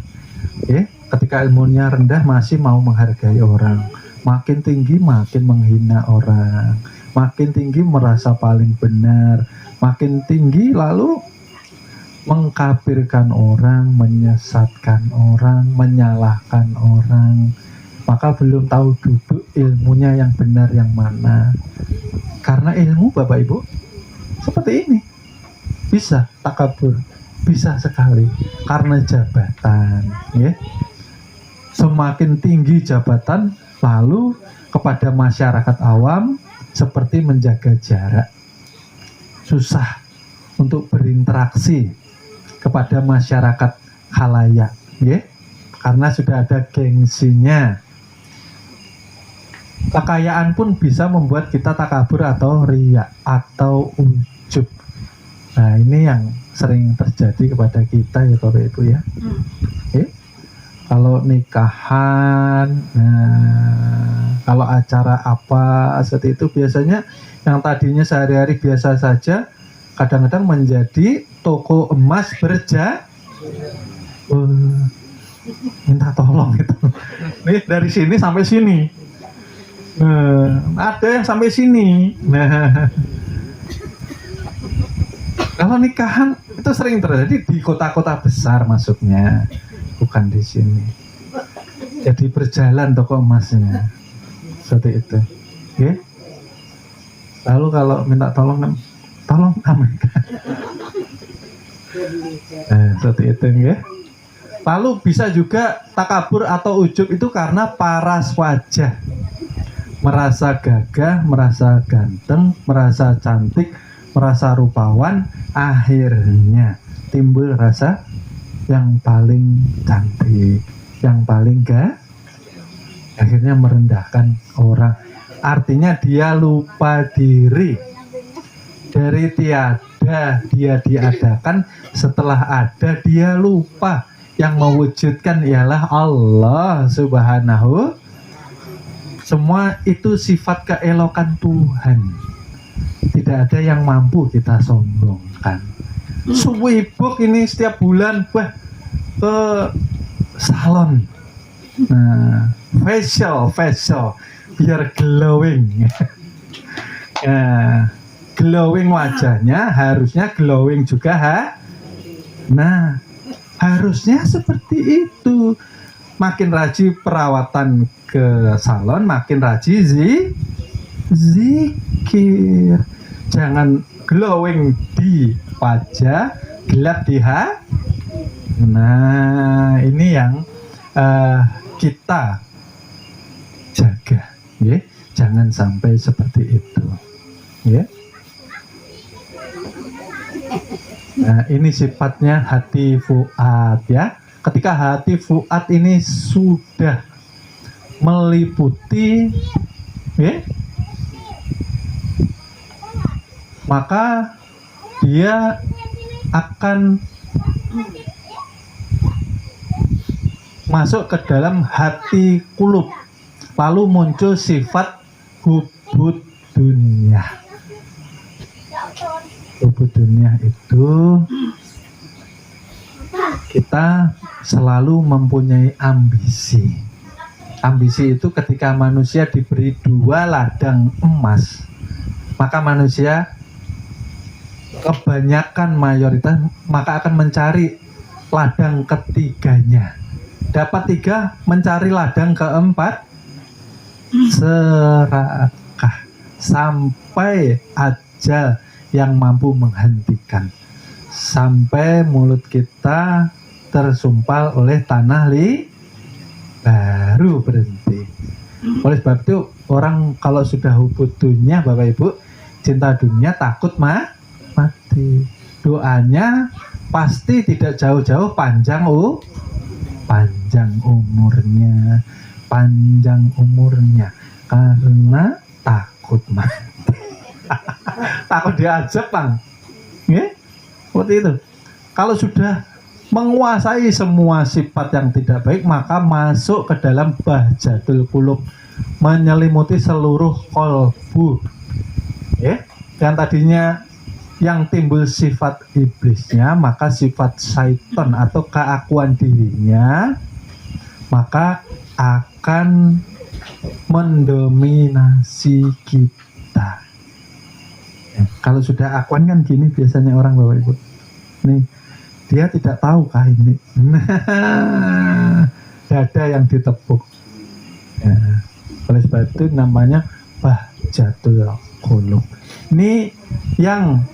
Ketika ilmunya rendah masih mau menghargai orang. Makin tinggi makin menghina orang. Makin tinggi merasa paling benar. Makin tinggi lalu mengkafirkan orang, menyesatkan orang, menyalahkan orang. Maka belum tahu duduk ilmunya yang benar yang mana. Karena ilmu Bapak Ibu seperti ini, bisa takabur, bisa sekali karena jabatan, ya. Semakin tinggi jabatan, lalu kepada masyarakat awam seperti menjaga jarak, susah untuk berinteraksi kepada masyarakat khalayak, ya, karena sudah ada gengsinya. Kekayaan pun bisa membuat kita takabur atau riya atau ujub. Nah, ini yang sering terjadi kepada kita ya Bapak Ibu ya. Kalau nikahan, nah, kalau acara apa seperti itu, biasanya yang tadinya sehari-hari biasa saja kadang-kadang menjadi toko emas minta tolong gitu. Nih dari sini sampai sini. Ada yang sampai sini. Nah, kalau nikahan itu sering terjadi di kota-kota besar, maksudnya bukan di sini. Jadi berjalan toko emasnya seperti itu. Okay? Lalu kalau minta tolong amankan. Seperti itu ya. Lalu bisa juga takabur atau ujub itu karena paras wajah. Merasa gagah, merasa ganteng, merasa cantik, merasa rupawan, akhirnya timbul rasa yang paling cantik, yang paling akhirnya merendahkan orang. Artinya dia lupa diri. Dari tiada dia diadakan, setelah ada dia lupa. Yang mewujudkan ialah Allah Subhanahu. Semua itu sifat keelokan Tuhan. Tidak ada yang mampu kita sombongkan. Sibuk ini setiap bulan ke salon. Nah, facial biar glowing. Glowing wajahnya, harusnya glowing juga Nah, harusnya seperti itu. Makin rajin perawatan ke salon, makin rajin zikir. Jangan glowing di wajah, gelap di hati. Nah, ini yang kita jaga, ya. Jangan sampai seperti itu, ya. Nah, ini sifatnya hati fuad, ya. Ketika hati fuad ini sudah meliputi, ya, maka dia akan masuk ke dalam hati kulub, lalu muncul sifat hubud dunia. Hubud dunia itu kita selalu mempunyai ambisi. Ambisi itu ketika manusia diberi 2 ladang emas, maka manusia kebanyakan mayoritas maka akan mencari ladang ketiganya. Dapat 3, mencari ladang keempat, serakah sampai ajal yang mampu menghentikan, sampai mulut kita tersumpal oleh tanah baru berhenti. Oleh sebab itu orang kalau sudah hubud dunia, Bapak Ibu, cinta dunia, takut mati. Doanya pasti tidak jauh-jauh panjang umurnya karena takut mati. Takut diajak, Bang. Ya? Seperti itu. Kalau sudah menguasai semua sifat yang tidak baik, maka masuk ke dalam bahjatul qulub, menyelimuti seluruh kolbu. Ya? Dan tadinya yang timbul sifat iblisnya, maka sifat syaitan atau keakuan dirinya, maka akan mendominasi kita. Ya, kalau sudah akuan kan gini biasanya orang, Bapak Ibu. Nih, dia tidak tahu kah ini. Nah, dada yang ditepuk. Ya, oleh sebab itu namanya bahjatul qulub. Ini yang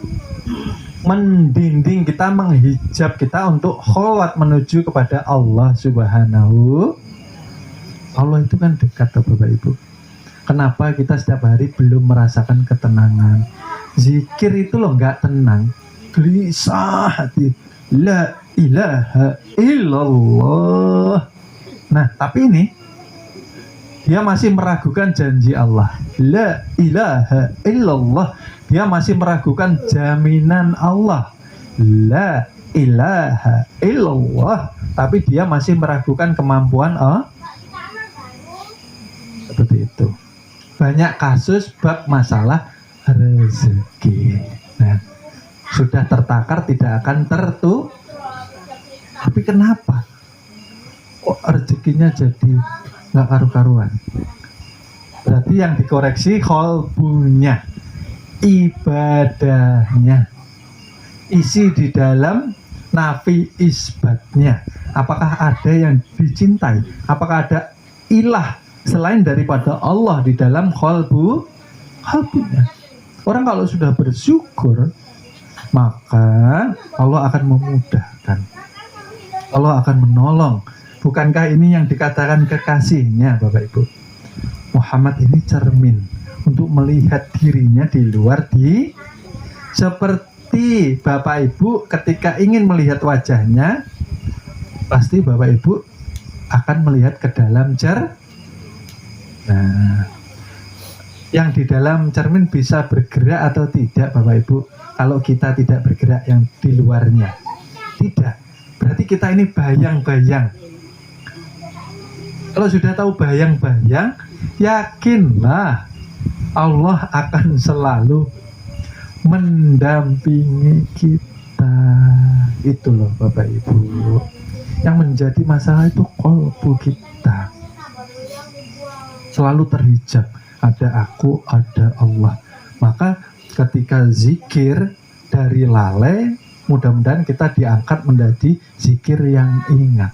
mendinding kita, menghijab kita untuk kholwat menuju kepada Allah Subhanahu. Allah itu kan dekat, Bapak Ibu. Kenapa kita setiap hari belum merasakan ketenangan? Zikir itu loh nggak tenang, gelisah hati. La ilaha illallah. Nah, tapi ini dia masih meragukan janji Allah. La ilaha illallah. Dia masih meragukan jaminan Allah. La ilaha illallah. Tapi dia masih meragukan kemampuan Allah. Seperti itu. Banyak kasus bab masalah rezeki. Nah, sudah tertakar tidak akan tapi kenapa kok rezekinya jadi nggak karu-karuan? Berarti yang dikoreksi kolbunya, ibadahnya, isi di dalam nafi isbatnya. Apakah ada yang dicintai? Apakah ada ilah selain daripada Allah di dalam kolbunya? Orang kalau sudah bersyukur, maka Allah akan memudahkan, Allah akan menolong. Bukankah ini yang dikatakan kekasihnya, Bapak Ibu? Muhammad ini cermin untuk melihat dirinya di luar seperti Bapak Ibu ketika ingin melihat wajahnya, pasti Bapak Ibu akan melihat ke dalam Nah, yang di dalam cermin bisa bergerak atau tidak Bapak Ibu? Kalau kita tidak bergerak yang di luarnya, tidak. Berarti kita ini bayang-bayang. Kalau sudah tahu bayang-bayang, yakinlah Allah akan selalu mendampingi kita. Itu loh Bapak Ibu. Yang menjadi masalah itu qalbu kita. Selalu terhijab. Ada aku, ada Allah. Maka ketika zikir dari lalai, mudah-mudahan kita diangkat menjadi zikir yang ingat.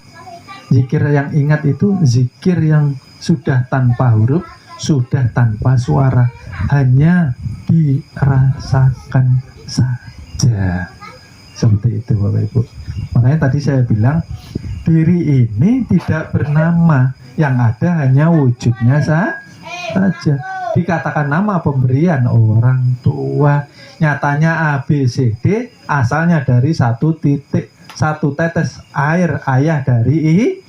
Zikir yang ingat itu zikir yang sudah tanpa huruf, sudah tanpa suara, hanya dirasakan saja. Seperti itu Bapak Ibu. Makanya tadi saya bilang, diri ini tidak bernama, yang ada hanya wujudnya saja. Dikatakan nama pemberian orang tua, nyatanya A, B, C, D asalnya dari satu tetes air ayah dari I.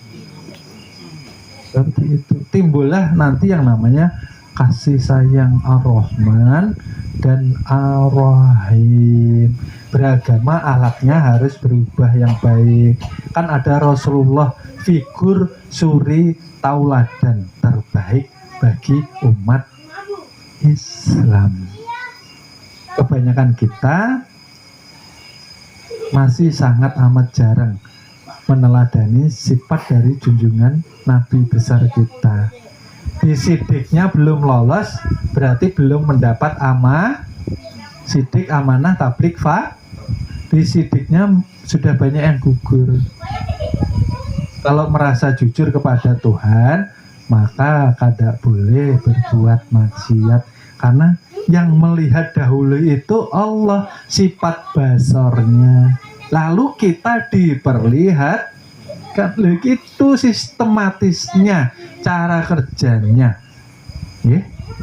Seperti itu. Timbullah nanti yang namanya kasih sayang Ar-Rahman dan Ar-Rahim. Beragama alatnya harus berubah yang baik. Kan ada Rasulullah, figur suri tauladan terbaik bagi umat Islam. Kebanyakan kita masih sangat amat jarang meneladani sifat dari junjungan Nabi besar kita. Di sidiknya belum lolos, berarti belum mendapat sidik, amanah, tablik, di sidiknya sudah banyak yang gugur. Kalau merasa jujur kepada Tuhan, maka kada boleh berbuat maksiat, karena yang melihat dahulu itu Allah, sifat basornya. Lalu kita diperlihatkan, itu sistematisnya, cara kerjanya.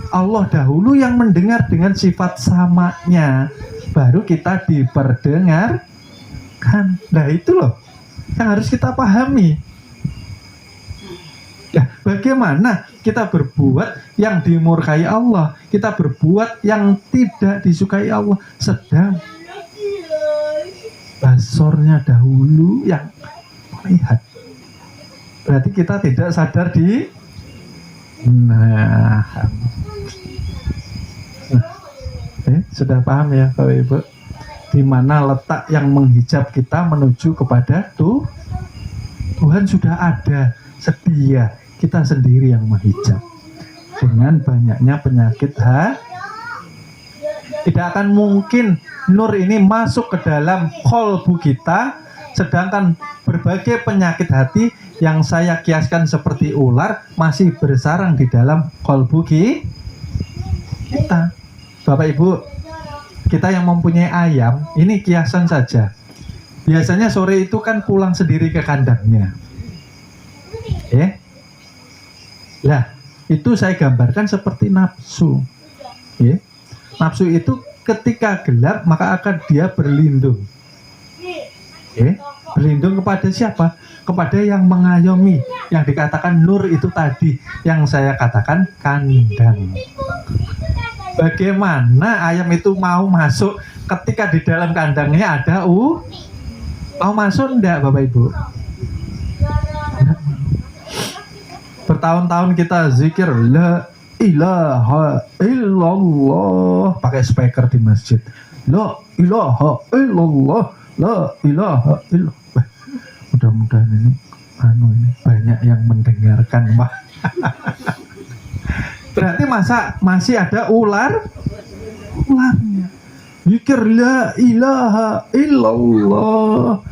Allah dahulu yang mendengar dengan sifat samanya, baru kita diperdengarkan. Nah itu loh yang harus kita pahami. Ya, bagaimana kita berbuat yang dimurkai Allah, kita berbuat yang tidak disukai Allah, sedang basornya dahulu yang melihat. Berarti kita tidak sadar sudah paham ya Bapak Ibu, di mana letak yang menghijab kita menuju kepada Tuhan sudah ada, sedia, kita sendiri yang menghijab. Dengan banyaknya penyakit tidak akan mungkin nur ini masuk ke dalam qalbu kita, sedangkan berbagai penyakit hati yang saya kiaskan seperti ular masih bersarang di dalam qalbu kita. Bapak Ibu, kita yang mempunyai ayam, ini kiasan saja. Biasanya sore itu kan pulang sendiri ke kandangnya. Lah, itu saya gambarkan seperti nafsu. Nafsu itu ketika gelap maka akan dia berlindung. Berlindung kepada siapa? Kepada yang mengayomi, yang dikatakan nur itu tadi, yang saya katakan kandang. Bagaimana ayam itu mau masuk ketika di dalam kandangnya ada mau masuk enggak Bapak Ibu? Bertahun-tahun kita zikir la ilaha illallah, pakai speaker di masjid, la ilaha illallah, la ilaha illallah. Mudah-mudahan ini banyak yang mendengarkan, Pak. Berarti masih ada ularnya. Zikir la ilaha illallah,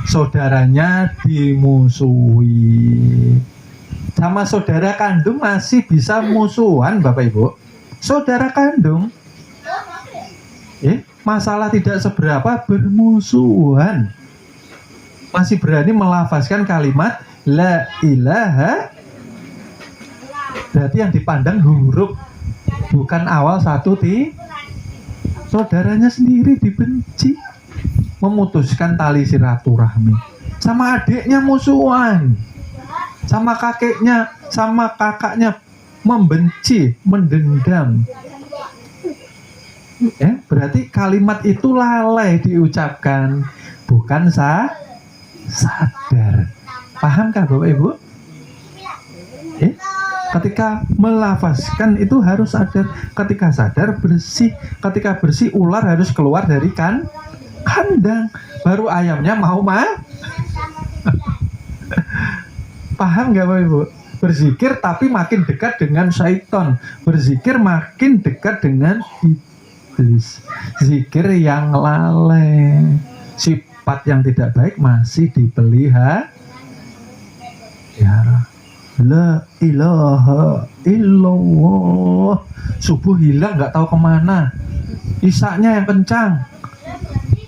saudaranya dimusuhi. Sama saudara kandung masih bisa musuhan Bapak Ibu. Saudara kandung masalah tidak seberapa, bermusuhan, masih berani melafazkan kalimat la ilaha. Berarti yang dipandang huruf, bukan awal satu saudaranya sendiri dibenci, memutuskan tali silaturahmi. Sama adiknya musuhan, sama kakeknya, sama kakaknya membenci, mendendam. Berarti kalimat itu lalai diucapkan, bukan sadar. Pahamkah Bapak Ibu? Ketika melafazkan itu harus sadar. Ketika sadar bersih. Ketika bersih ular harus keluar dari kandang. Baru ayamnya mau Paham nggak Bapak Ibu? Berzikir tapi makin dekat dengan syaitan. Berzikir makin dekat dengan iblis. Zikir yang lalai, sifat yang tidak baik masih dipelihara. Ya, la ilaha illallah. Subuh hilang nggak tahu kemana. Isaknya yang kencang,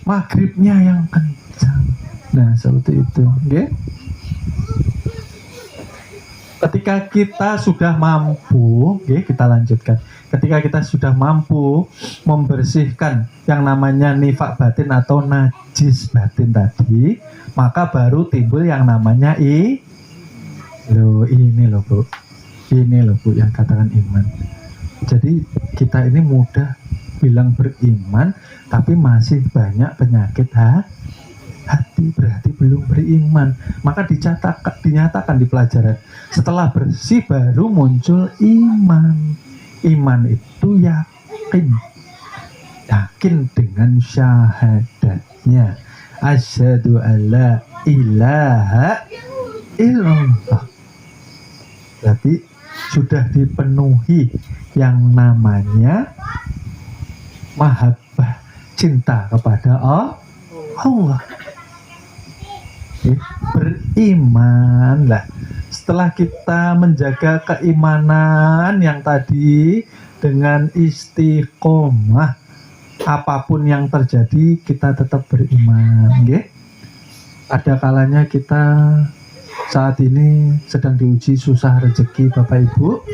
maghribnya yang kencang. Nah seperti itu, okay? Ketika kita sudah mampu, kita lanjutkan. Ketika kita sudah mampu membersihkan yang namanya nifak batin atau najis batin tadi, maka baru timbul yang namanya ini loh Bu yang katakan iman. Jadi kita ini mudah bilang beriman, tapi masih banyak penyakit hati, berarti belum beriman. Maka dinyatakan di pelajaran, setelah bersih baru muncul iman. Iman itu yakin dengan syahadatnya, asyhadu alla ilaha illallah. Berarti sudah dipenuhi yang namanya mahabbah, cinta kepada Allah. Berimanlah. Setelah kita menjaga keimanan yang tadi dengan istiqomah, apapun yang terjadi kita tetap beriman. Ada kalanya kita saat ini sedang diuji susah rezeki Bapak Ibu,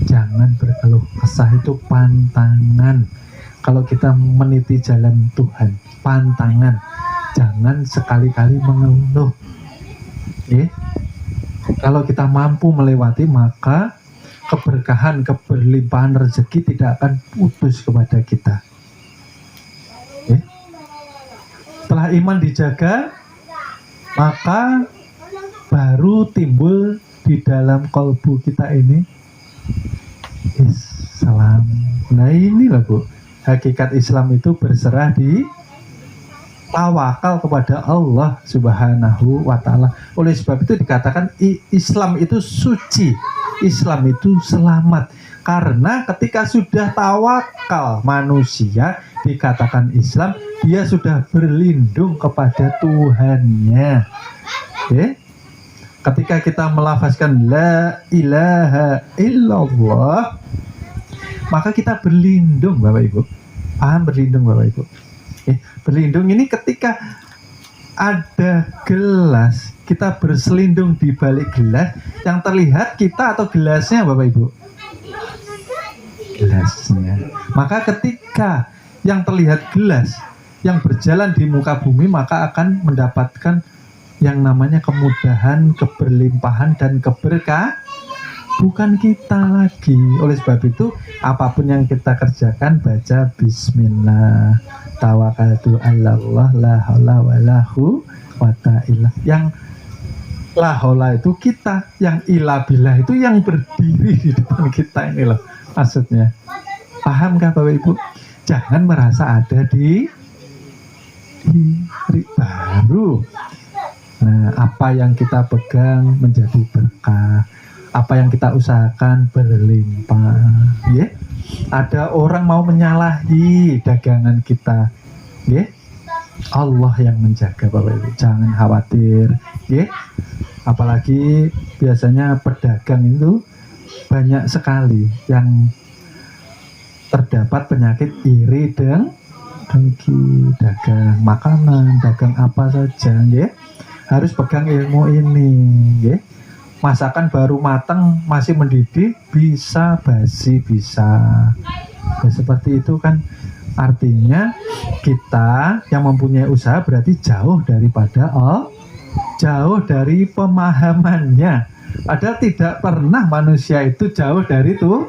jangan berkeluh kesah, itu pantangan. Kalau kita meniti jalan Tuhan, pantangan. Jangan sekali-kali mengeluh. Kalau kita mampu melewati, maka keberkahan, keberlimpahan rezeki tidak akan putus kepada kita. Setelah iman dijaga, maka baru timbul di dalam kalbu kita ini Islam. Nah inilah Bu, hakikat Islam itu berserah di tawakal kepada Allah Subhanahu wa ta'ala. Oleh sebab itu dikatakan Islam itu suci, Islam itu selamat. Karena ketika sudah tawakal manusia dikatakan Islam, dia sudah berlindung kepada Tuhannya. Ketika kita melafazkan la ilaha illallah, maka kita berlindung Bapak Ibu. Paham berlindung Bapak Ibu? Berlindung ini ketika ada gelas, kita berselindung di balik gelas. Yang terlihat kita atau gelasnya Bapak Ibu? Gelasnya. Maka ketika yang terlihat gelas yang berjalan di muka bumi, maka akan mendapatkan yang namanya kemudahan, keberlimpahan, dan keberkah. Bukan kita lagi. Oleh sebab itu, apapun yang kita kerjakan, baca bismillah, tawakkaltu 'alallah, la haula wala quwwata illa. Yang la haula itu kita, yang ila billah itu yang berdiri di depan kita ini loh. Maksudnya, pahamkah Bapak Ibu? Jangan merasa ada di baru. Nah, apa yang kita pegang menjadi berkah. Apa yang kita usahakan berlimpah. Ada orang mau menyalahi dagangan kita, Allah yang menjaga Bapak Ibu. Jangan khawatir, Apalagi biasanya pedagang itu banyak sekali yang terdapat penyakit iri dan dengki. Dagang makanan, dagang apa saja, harus pegang ilmu ini, Masakan baru matang masih mendidih, bisa basi, bisa. Seperti itu kan, artinya kita yang mempunyai usaha berarti jauh daripada jauh dari pemahamannya. Padahal tidak pernah manusia itu jauh dari itu.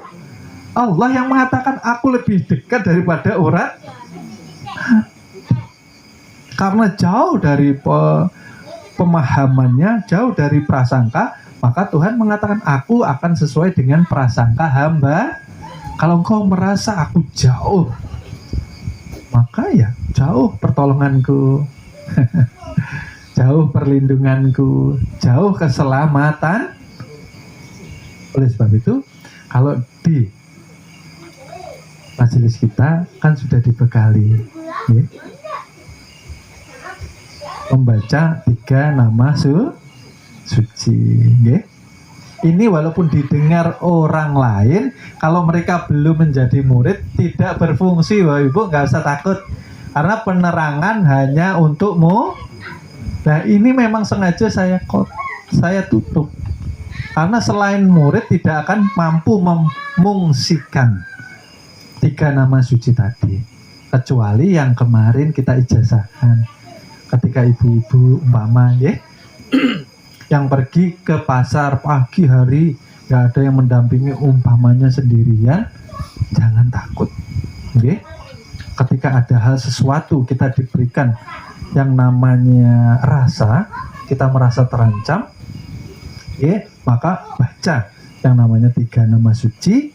Allah yang mengatakan aku lebih dekat daripada orang. Karena jauh dari pemahamannya, jauh dari prasangka, maka Tuhan mengatakan aku akan sesuai dengan prasangka hamba. Kalau engkau merasa aku jauh, maka ya jauh pertolonganku, jauh perlindunganku, jauh keselamatan. Oleh sebab itu, kalau di majelis kita kan sudah dibekali ya, membaca 3 nama suci ya. Ini walaupun didengar orang lain, kalau mereka belum menjadi murid tidak berfungsi, Bapak Ibu, nggak usah takut, karena penerangan hanya untukmu. Nah ini memang sengaja saya tutup, karena selain murid tidak akan mampu memungsikan 3 nama suci tadi, kecuali yang kemarin kita ijazahkan ketika ibu-ibu umpama ya, yang pergi ke pasar pagi hari, nggak ada yang mendampingi umpamanya sendirian, jangan takut ya. Ketika ada hal sesuatu kita diberikan yang namanya rasa, kita merasa terancam ya, maka baca yang namanya 3 nama suci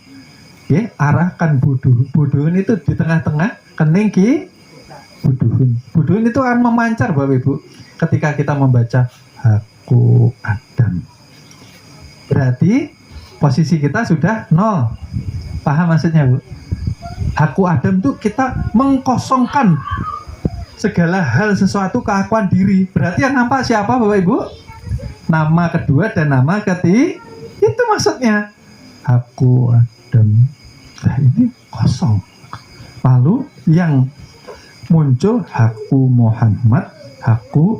ya, arahkan buduhun itu di tengah-tengah kening ki buduhun itu akan memancar Bapak Ibu ketika kita membaca Haku Adam. Berarti posisi kita sudah 0. Paham maksudnya Bu? Haku Adam itu kita mengkosongkan segala hal sesuatu keakuan diri. Berarti yang nampak siapa Bapak Ibu? Nama kedua dan nama ketiga. Itu maksudnya Haku Adam. Nah ini kosong. Lalu yang muncul Haku Muhammad, Haku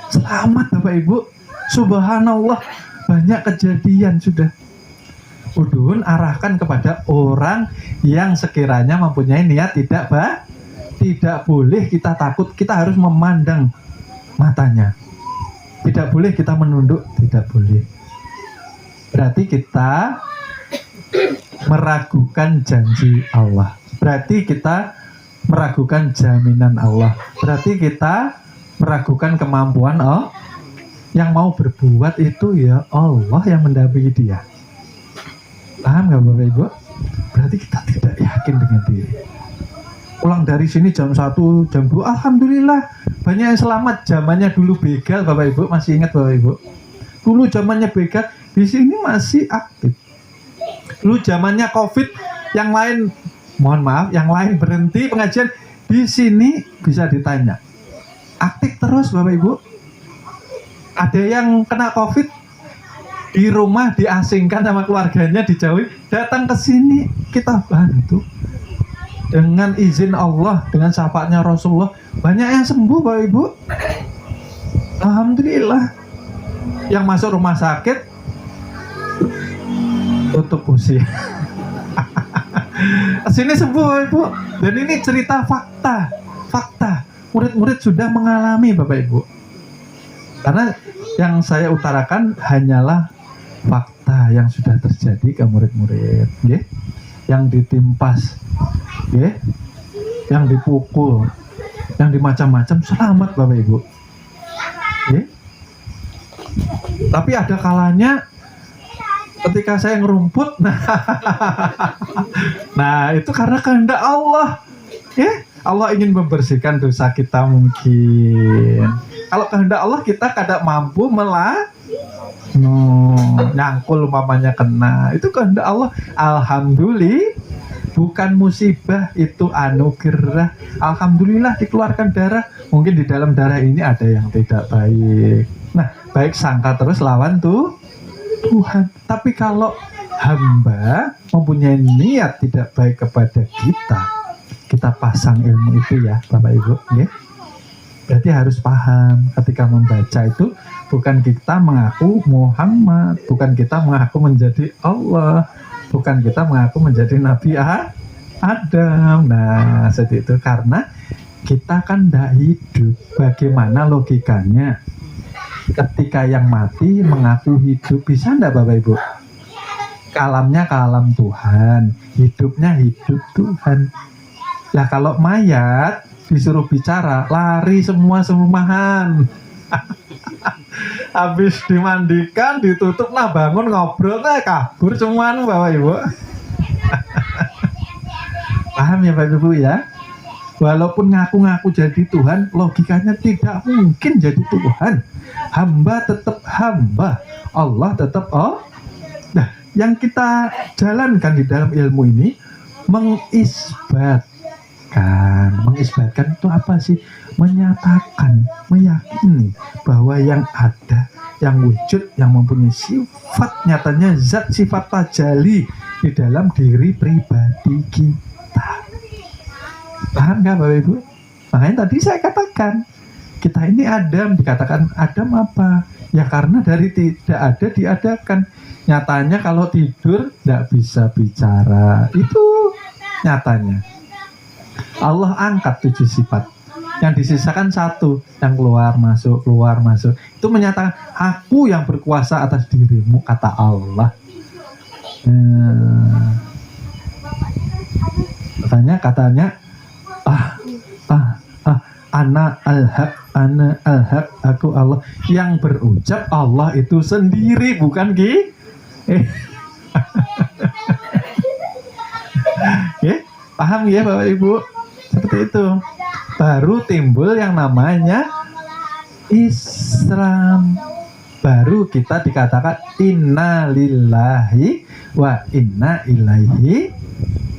selamat Bapak Ibu. Subhanallah, banyak kejadian sudah. Udun arahkan kepada orang yang sekiranya mempunyai niat tidak boleh kita takut, kita harus memandang matanya. Tidak boleh kita menunduk, tidak boleh. Berarti kita meragukan janji Allah. Berarti kita meragukan jaminan Allah. Berarti kita meragukan kemampuan Allah. Yang mau berbuat itu ya Allah yang mendampingi dia. Paham nggak Bapak Ibu? Berarti kita tidak yakin dengan diri. Pulang dari sini jam 1, jam 2, alhamdulillah banyak yang selamat. Zamannya dulu begal Bapak Ibu, masih ingat Bapak Ibu? Dulu zamannya begal, di sini masih aktif. Dulu zamannya COVID, yang lain mohon maaf, yang lain berhenti pengajian, di sini bisa ditanya. Aktif terus Bapak Ibu. Ada yang kena COVID di rumah diasingkan sama keluarganya, dijauhi, datang ke sini kita bantu. Dengan izin Allah, dengan syafaatnya Rasulullah, banyak yang sembuh Bapak Ibu. Alhamdulillah. Yang masuk rumah sakit tutup usia. Sini sembuh Bapak Ibu. Dan ini cerita fakta. Murid-murid sudah mengalami Bapak Ibu. Karena yang saya utarakan hanyalah fakta yang sudah terjadi ke murid-murid, ya. Yang ditimpas, ya. Yang dipukul, yang dimacam-macam, selamat Bapak Ibu. Ya. Tapi ada kalanya ketika saya ngerumput, nah itu karena kehendak Allah, ya. Allah ingin membersihkan dosa kita mungkin. Kalau kehendak Allah kita kadang mampu nyangkul umpamanya kena. Itu kehendak Allah. Alhamdulillah, bukan musibah, itu anugerah. Alhamdulillah dikeluarkan darah. Mungkin di dalam darah ini ada yang tidak baik. Nah, baik sangka terus lawan Tuhan. Tapi kalau hamba mempunyai niat tidak baik kepada kita pasang ilmu itu ya Bapak Ibu, ya. Berarti harus paham ketika membaca itu bukan kita mengaku Muhammad, bukan kita mengaku menjadi Allah, bukan kita mengaku menjadi Nabi Adam. Nah, seperti itu, karena kita kan tidak hidup. Bagaimana logikanya? Ketika yang mati mengaku hidup, bisa enggak Bapak Ibu? Kalamnya kalam Tuhan, hidupnya hidup Tuhan. Lah kalau mayat disuruh bicara, lari semua serumahan. Habis dimandikan, ditutup, nah bangun ngobrol, kabur semua Bapak Ibu. Paham ya Bapak Ibu ya? Walaupun ngaku-ngaku jadi Tuhan, logikanya tidak mungkin jadi Tuhan. Hamba tetap hamba, Allah tetap Allah. Nah, yang kita jalankan di dalam ilmu ini mengisbatkan itu apa sih? Menyatakan, meyakini bahwa yang ada, yang wujud, yang mempunyai sifat nyatanya zat, sifat tajalli di dalam diri pribadi kita. Paham nggak Bapak Ibu? Makanya tadi saya katakan, kita ini Adam, dikatakan Adam apa? Ya karena dari tidak ada diadakan. Nyatanya kalau tidur tidak bisa bicara, itu nyatanya. Allah angkat 7 sifat, yang disisakan 1, yang keluar masuk. Itu menyatakan aku yang berkuasa atas dirimu, kata Allah. Katanya ana al-haq, aku Allah. Yang berucap Allah itu sendiri, bukan paham ya Bapak Ibu? Seperti itu. Baru timbul yang namanya Islam. Baru kita dikatakan inna lillahi wa inna ilaihi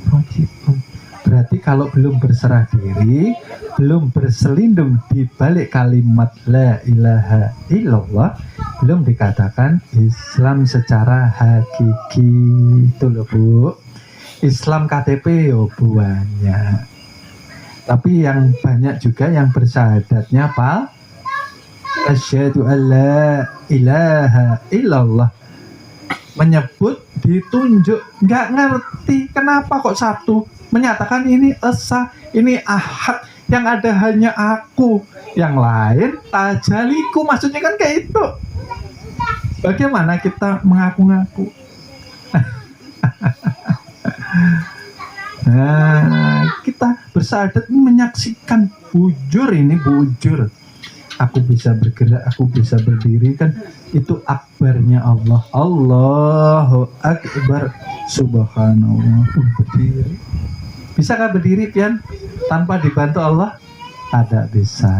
raji'un. Berarti kalau belum berserah diri, belum berselindung di balik kalimat la ilaha illallah, belum dikatakan Islam secara hakiki. Itu loh Bu. Islam KTP banyak. Tapi yang banyak juga yang bersyahadatnya asyhadu alla ilaha illallah. Menyebut, ditunjuk, nggak ngerti kenapa kok satu. Menyatakan ini esa, ini ahad, yang ada hanya aku, yang lain tajaliku, maksudnya kan kayak itu. Bagaimana kita mengaku-ngaku? Nah, kita bersyahadat menyaksikan bujur, aku bisa bergerak, aku bisa berdiri, kan itu akbarnya Allah. Allahu akbar, subhanallah. Berdiri, bisakah berdiri Pian tanpa dibantu Allah? Tidak bisa.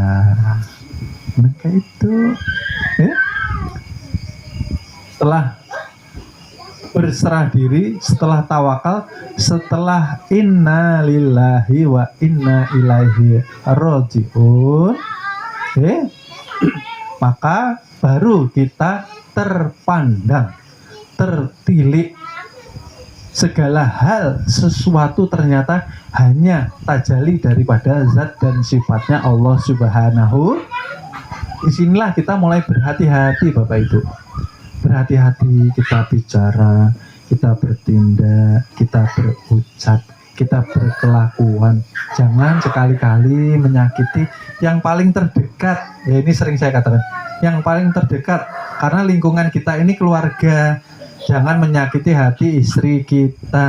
Maka itu setelah berserah diri, setelah tawakal, setelah inna lillahi wa inna ilaihi raji'un, maka baru kita terpandang, tertilik. Segala hal, sesuatu ternyata hanya tajalli daripada zat dan sifatnya Allah Subhanahu. Disinilah kita mulai berhati-hati Bapak Ibu. Berhati-hati kita bicara, kita bertindak, kita berucap, kita berkelakuan. Jangan sekali-kali menyakiti yang paling terdekat. Ya, ini sering saya katakan, yang paling terdekat, karena lingkungan kita ini keluarga. Jangan menyakiti hati istri kita,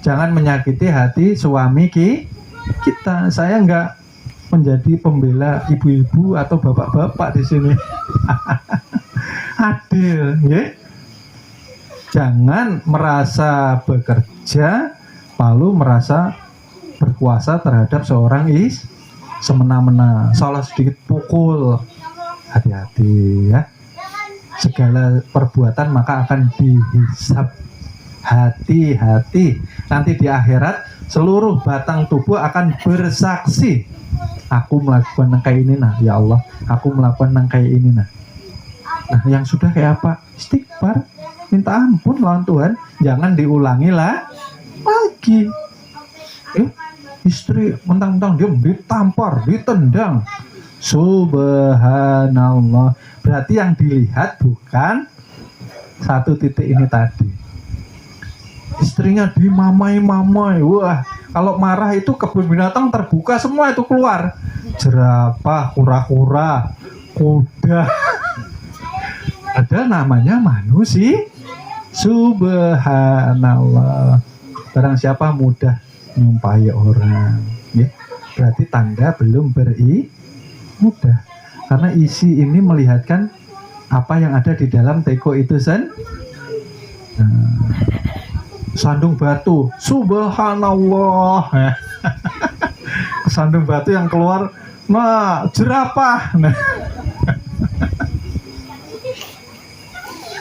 jangan menyakiti hati suami kita. Saya enggak menjadi pembela ibu-ibu atau bapak-bapak di sini. Adil, ya. Jangan merasa bekerja lalu merasa berkuasa terhadap seorang semena-mena, salah sedikit pukul. Hati-hati ya. Segala perbuatan maka akan dihisab. Hati-hati. Nanti di akhirat seluruh batang tubuh akan bersaksi. Aku melakukan kayak ini ya Allah. Aku melakukan kayak ini Nah, yang sudah kayak apa? Istighfar, minta ampun lawan Tuhan. Jangan diulangi lagi. Istri mentang-mentang dia ditampar, ditendang. Subhanallah. Berarti yang dilihat bukan satu titik ini tadi. Istrinya dimamai-mamai. Wah, kalau marah itu kebun binatang terbuka semua itu keluar. jerapah, kura-kura, kuda. Ada namanya manusia. Subhanallah. Barang siapa mudah nyumpai orang, ya, berarti tanda belum mudah. Karena isi ini melihatkan apa yang ada di dalam teko itu sandung batu, subhanallah. Sandung batu yang keluar, nah jerapah. Nah.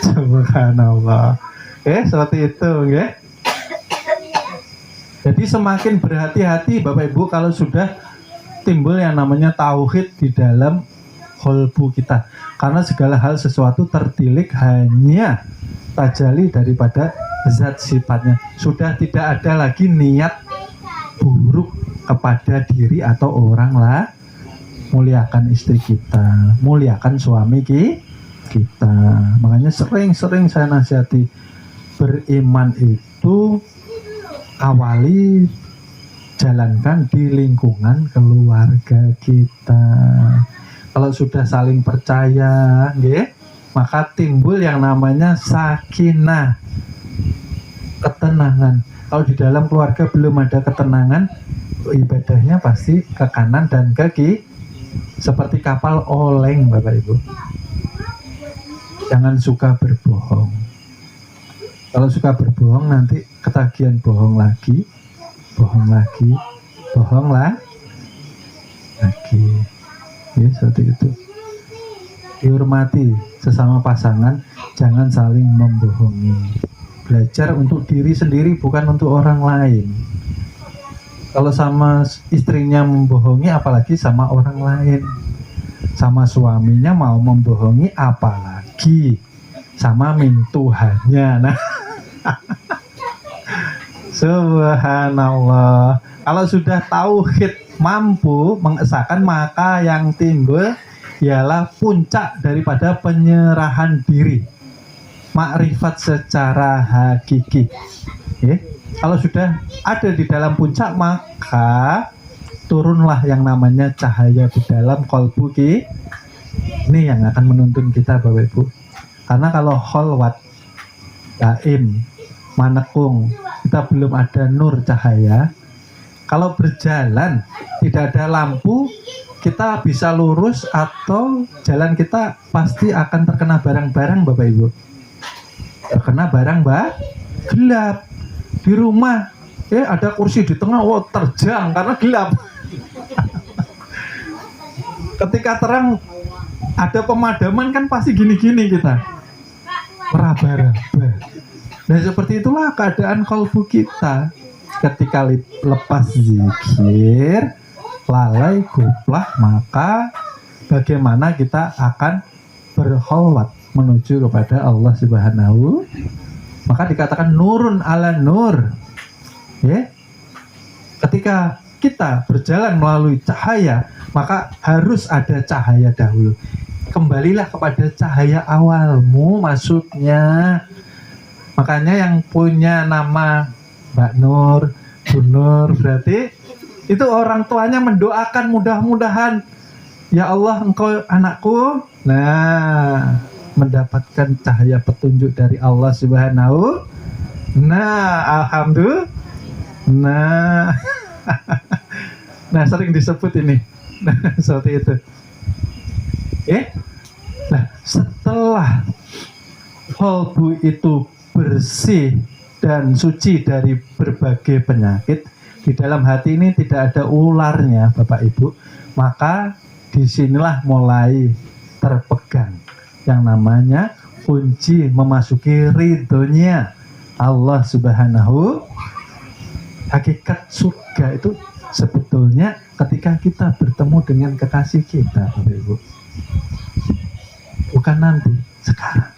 Subhanallah. Seperti itu, ya. Jadi semakin berhati-hati Bapak Ibu kalau sudah timbul yang namanya tauhid di dalam kolbu kita. Karena segala hal sesuatu tertilik hanya tajali daripada zat sifatnya. Sudah tidak ada lagi niat buruk kepada diri atau orang lah. Muliakan istri kita, muliakan suami kita. Makanya sering-sering saya nasihati, beriman itu awali jalankan di lingkungan keluarga kita. Kalau sudah saling percaya, maka timbul yang namanya sakinah, ketenangan. Kalau di dalam keluarga belum ada ketenangan, ibadahnya pasti ke kanan dan ke kiri, seperti kapal oleng, Bapak Ibu. Jangan suka berbohong. Kalau suka berbohong nanti ketagihan bohong lagi, lagi. Ya, seperti itu. Dihormati sesama pasangan, jangan saling membohongi. Belajar untuk diri sendiri, bukan untuk orang lain. Kalau sama istrinya membohongi, apalagi sama orang lain. Sama suaminya mau membohongi, apalagi sama mintuhannya. Nah, subhanallah. Kalau sudah tauhid mampu mengesahkan, maka yang timbul ialah puncak daripada penyerahan diri, makrifat secara hakiki. Kalau sudah ada di dalam puncak, maka turunlah yang namanya cahaya di dalam kolbu kita. Ini yang akan menuntun kita, Bapak Ibu. Karena kalau kholwat, daim, manekung, kita belum ada nur cahaya. Kalau berjalan tidak ada lampu, kita bisa lurus atau jalan kita pasti akan terkena barang-barang, Bapak Ibu. Terkena barang gelap. Di rumah ada kursi di tengah, terjang karena gelap. Ketika terang ada pemadaman kan pasti gini-gini kita, meraba-raba. Dan seperti itulah keadaan kolbu kita ketika lepas zikir, lalai guplah, maka bagaimana kita akan berkholwat menuju kepada Allah Subhanahu. Maka dikatakan nurun ala nur. Ketika kita berjalan melalui cahaya, maka harus ada cahaya dahulu. Kembalilah kepada cahaya awalmu, maksudnya. Makanya yang punya nama Mbak Nur, Bu Nur, berarti itu orang tuanya mendoakan mudah-mudahan, ya Allah engkau anakku, nah, mendapatkan cahaya petunjuk dari Allah Subhanahu. Nah, alhamdulillah. Nah, sering disebut ini. Nah, seperti itu. Nah, setelah kolbu itu bersih dan suci dari berbagai penyakit, di dalam hati ini tidak ada ularnya, Bapak Ibu, maka disinilah mulai terpegang yang namanya kunci memasuki ridhonya Allah Subhanahu. Hakikat surga itu sebetulnya ketika kita bertemu dengan kekasih kita, Bapak Ibu. Bukan nanti, sekarang.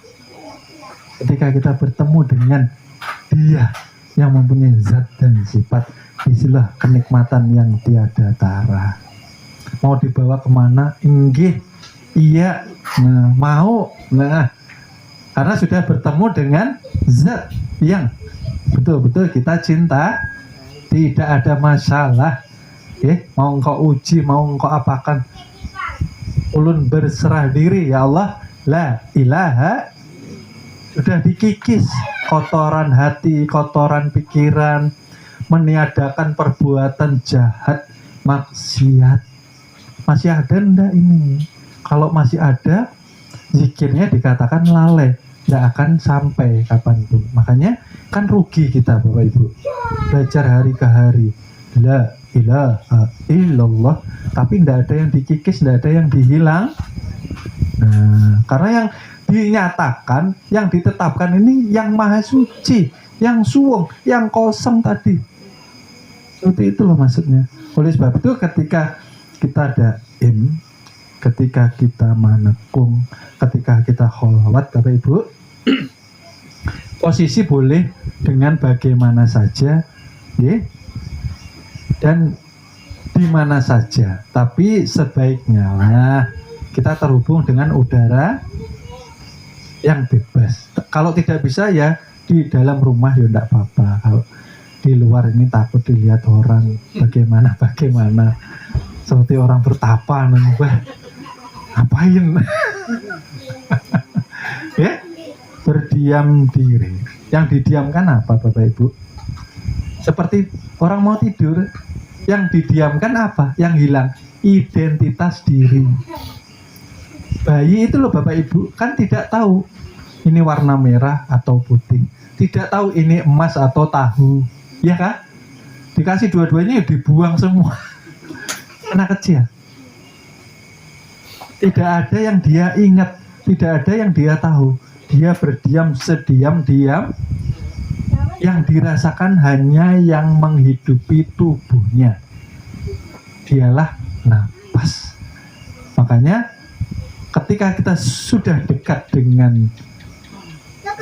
Ketika kita bertemu dengan Dia yang mempunyai zat dan sifat, disinilah kenikmatan yang tiada tara. Mau dibawa kemana? Inggih, iya, nah, mau. Nah, karena sudah bertemu dengan zat yang betul-betul kita cinta, tidak ada masalah. mau engkau uji, mau engkau apakan, ulun berserah diri ya Allah, la ilaha. Sudah dikikis kotoran hati, kotoran pikiran, meniadakan perbuatan jahat, maksiat. Masih ada enggak ini? Kalau masih ada, zikirnya dikatakan lalai, tidak akan sampai kapanpun. Makanya kan rugi kita Bapak Ibu, belajar hari ke hari, la ilaha illallah, tapi tidak ada yang dikikis, tidak ada yang dihilang. Nah, karena yang dinyatakan, yang ditetapkan ini yang maha suci, yang suwung, yang kosong tadi. Seperti itulah maksudnya. Oleh sebab itu ketika kita daim, ketika kita menekung, ketika kita kholwat Bapak Ibu, posisi boleh dengan bagaimana saja, dan di mana saja. Tapi sebaiknya lah kita terhubung dengan udara yang bebas. Kalau tidak bisa ya di dalam rumah ya enggak apa-apa. Kalau di luar ini takut dilihat orang bagaimana seperti orang bertapa, ngapain? Ya, berdiam diri. Yang didiamkan apa Bapak Ibu? Seperti orang mau tidur, yang didiamkan apa? Yang hilang identitas diri. Bayi itu loh Bapak Ibu, kan tidak tahu ini warna merah atau putih, tidak tahu ini emas atau tahu, ya kan? Dikasih dua-duanya dibuang semua. Anak kecil tidak ada yang dia ingat, tidak ada yang dia tahu. Dia berdiam sediam-diam. Yang dirasakan hanya yang menghidupi tubuhnya, dialah napas. Makanya ketika kita sudah dekat dengan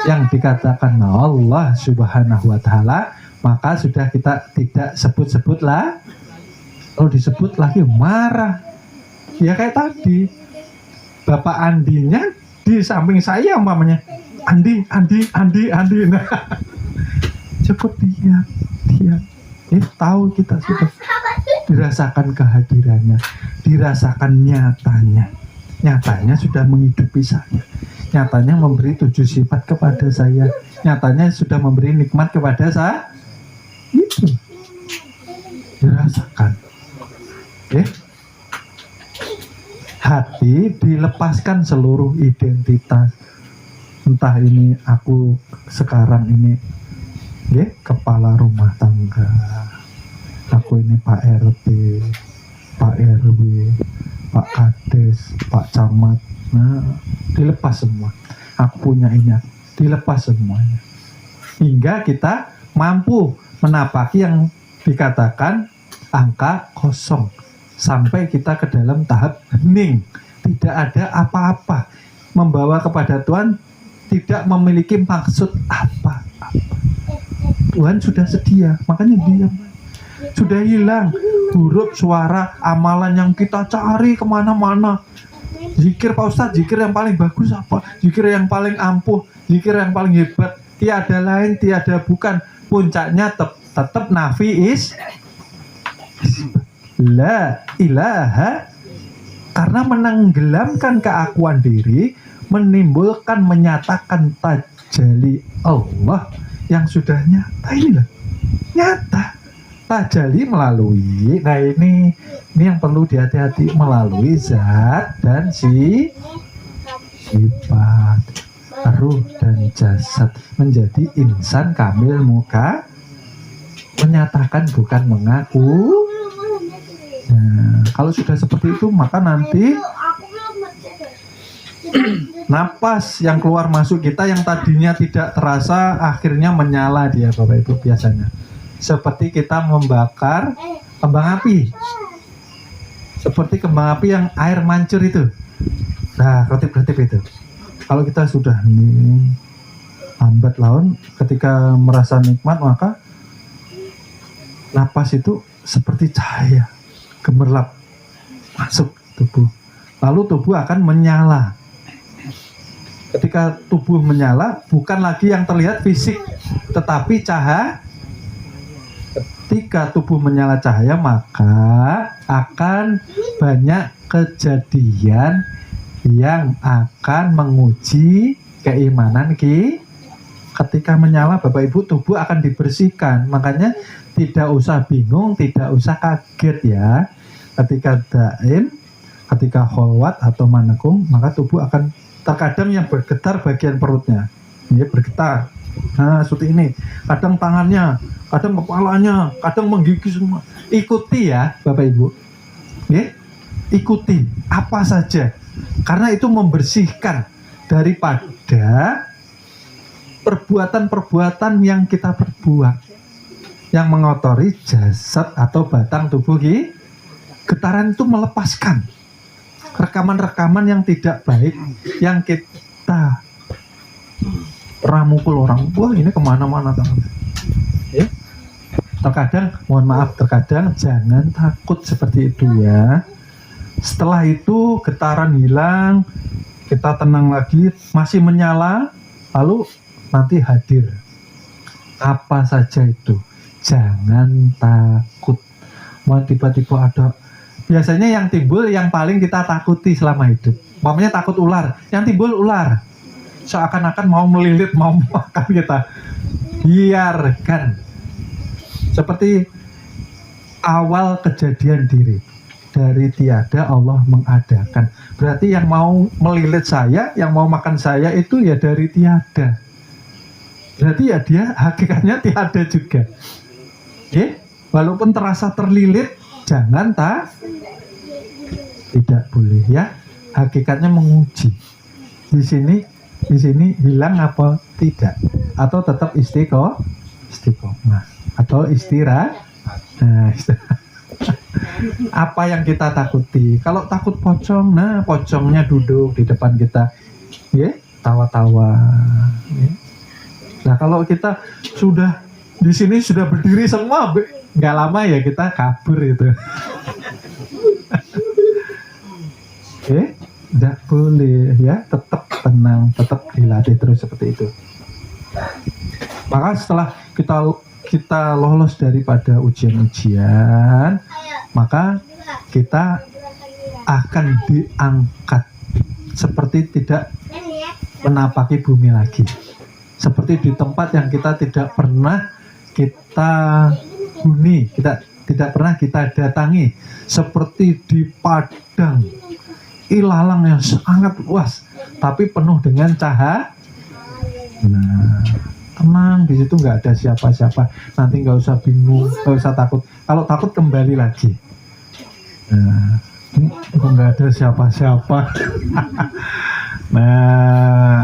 yang dikatakan Allah Subhanahu wa Ta'ala, maka sudah kita tidak sebut-sebut lah. Kalau disebut lagi marah. Ya kayak tadi, Bapak Andinya di samping saya umpamanya, Andi. Nah, cepet dia. Tahu kita sudah dirasakan kehadirannya, dirasakan nyatanya sudah menghidupi saya, nyatanya memberi 7 sifat kepada saya, nyatanya sudah memberi nikmat kepada saya. Itu dirasakan. Hati dilepaskan seluruh identitas. Entah ini aku sekarang ini kepala rumah tangga, aku ini Pak RT, Pak RW, Pak Kades, Pak Camat. Nah, dilepas semua. Aku punya ini, dilepas semuanya. Hingga kita mampu menapaki yang dikatakan angka kosong, sampai kita ke dalam tahap hening, tidak ada apa-apa, membawa kepada Tuhan, tidak memiliki maksud apa-apa. Tuhan sudah sedia, makanya diam. Sudah hilang huruf, suara, amalan yang kita cari kemana-mana. Zikir Pak Ustadz, zikir yang paling bagus apa? Zikir yang paling ampuh, zikir yang paling hebat. Tiada lain, tiada bukan. Puncaknya tetap nafis la ilaha. Karena menenggelamkan keakuan diri, menimbulkan, menyatakan tajalli Allah yang sudah nyata. Inilah nyata tajalli melalui, nah ini yang perlu dihati-hati, melalui zat dan sifat, ruh dan jasad, menjadi insan kamil muka, menyatakan bukan mengaku. Nah, kalau sudah seperti itu, maka nanti napas yang keluar masuk kita yang tadinya tidak terasa, akhirnya menyala dia Bapak Ibu biasanya. Seperti kita membakar kembang api. Seperti kembang api yang air mancur itu. Nah, ketip-ketip itu. Kalau kita sudah lambat laun, ketika merasa nikmat, maka napas itu seperti cahaya gemerlap masuk tubuh. Lalu tubuh akan menyala. Ketika tubuh menyala, bukan lagi yang terlihat fisik, tetapi ketika tubuh menyala cahaya, maka akan banyak kejadian yang akan menguji keimanan ketika menyala Bapak Ibu, tubuh akan dibersihkan. Makanya tidak usah bingung, tidak usah kaget ya. Ketika daim, ketika kholwat atau manekung, maka tubuh akan terkadang yang bergetar bagian perutnya, ya bergetar. Nah seperti ini, kadang tangannya, kadang kepalanya, kadang menggigit semua. Ikuti ya Bapak Ibu, ya ikuti apa saja, karena itu membersihkan daripada perbuatan-perbuatan yang kita perbuat yang mengotori jasad atau batang tubuh kita. Getaran itu melepaskan rekaman-rekaman yang tidak baik yang kita ramukul orang. Wah ini kemana-mana ya. Terkadang, mohon maaf, terkadang jangan takut seperti itu ya. Setelah itu getaran hilang, kita tenang lagi, masih menyala, lalu nanti hadir apa saja itu. Jangan takut. Mau tiba-tiba ada, biasanya yang timbul yang paling kita takuti selama hidup. Umpamanya takut ular, yang timbul ular. Seakan-akan mau melilit, mau makan kita. Biarkan. Seperti awal kejadian diri. Dari tiada Allah mengadakan. Berarti yang mau melilit saya, yang mau makan saya itu ya dari tiada. Berarti ya dia hakikatnya tiada juga. Walaupun terasa terlilit, jangan tidak boleh ya. Hakikatnya menguji. Di sini hilang apa tidak? Atau tetap istiqomah atau istirahat? Nah, apa yang kita takuti? Kalau takut pocong, nah pocongnya duduk di depan kita, ya tawa-tawa. Ya. Nah kalau kita sudah di sini sudah berdiri semua, nggak lama ya kita kabur itu. Tidak boleh ya, tetap tenang, tetap dilatih terus seperti itu. Maka setelah kita lolos daripada ujian-ujian, maka kita akan diangkat seperti tidak menapaki bumi lagi, seperti di tempat yang kita tidak pernah kita huni, kita tidak pernah kita datangi, seperti di padang ilalang yang sangat luas tapi penuh dengan cahaya. Nah, tenang di situ, nggak ada siapa-siapa. Nanti nggak usah bingung, nggak usah takut. Kalau takut kembali lagi. Nah, nggak ada siapa-siapa. Nah,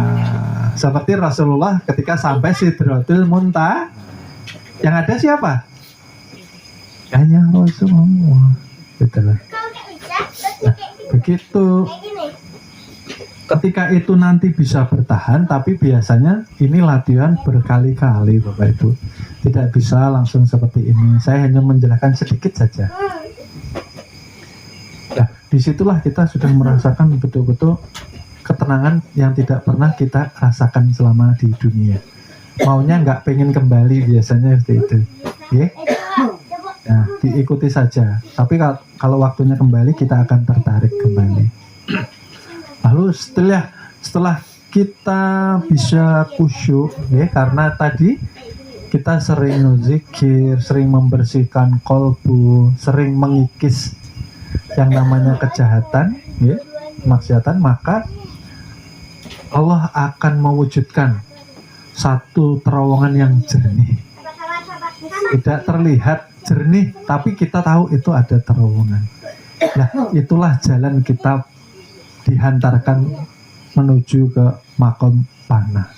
seperti Rasulullah ketika sampai Sidratul Muntaha, yang ada siapa? Hanya Rasulullah. Betul. Nah, begitu. Ketika itu nanti bisa bertahan, tapi biasanya ini latihan berkali-kali Bapak Ibu. Tidak bisa langsung seperti ini. Saya hanya menjelaskan sedikit saja. Nah, disitulah kita sudah merasakan betul-betul ketenangan yang tidak pernah kita rasakan selama di dunia. Maunya nggak pengen kembali biasanya seperti itu. Okay? Nah, diikuti saja. Tapi kalau waktunya kembali, kita akan tertarik kembali. Lalu setelah kita bisa khusyuk, ya, karena tadi kita sering zikir, sering membersihkan kolbu, sering mengikis yang namanya kejahatan, ya, maksiatan, maka Allah akan mewujudkan satu terowongan yang jernih. Tidak terlihat jernih, tapi kita tahu itu ada terowongan. Nah, itulah jalan kita dihantarkan menuju ke makom panah.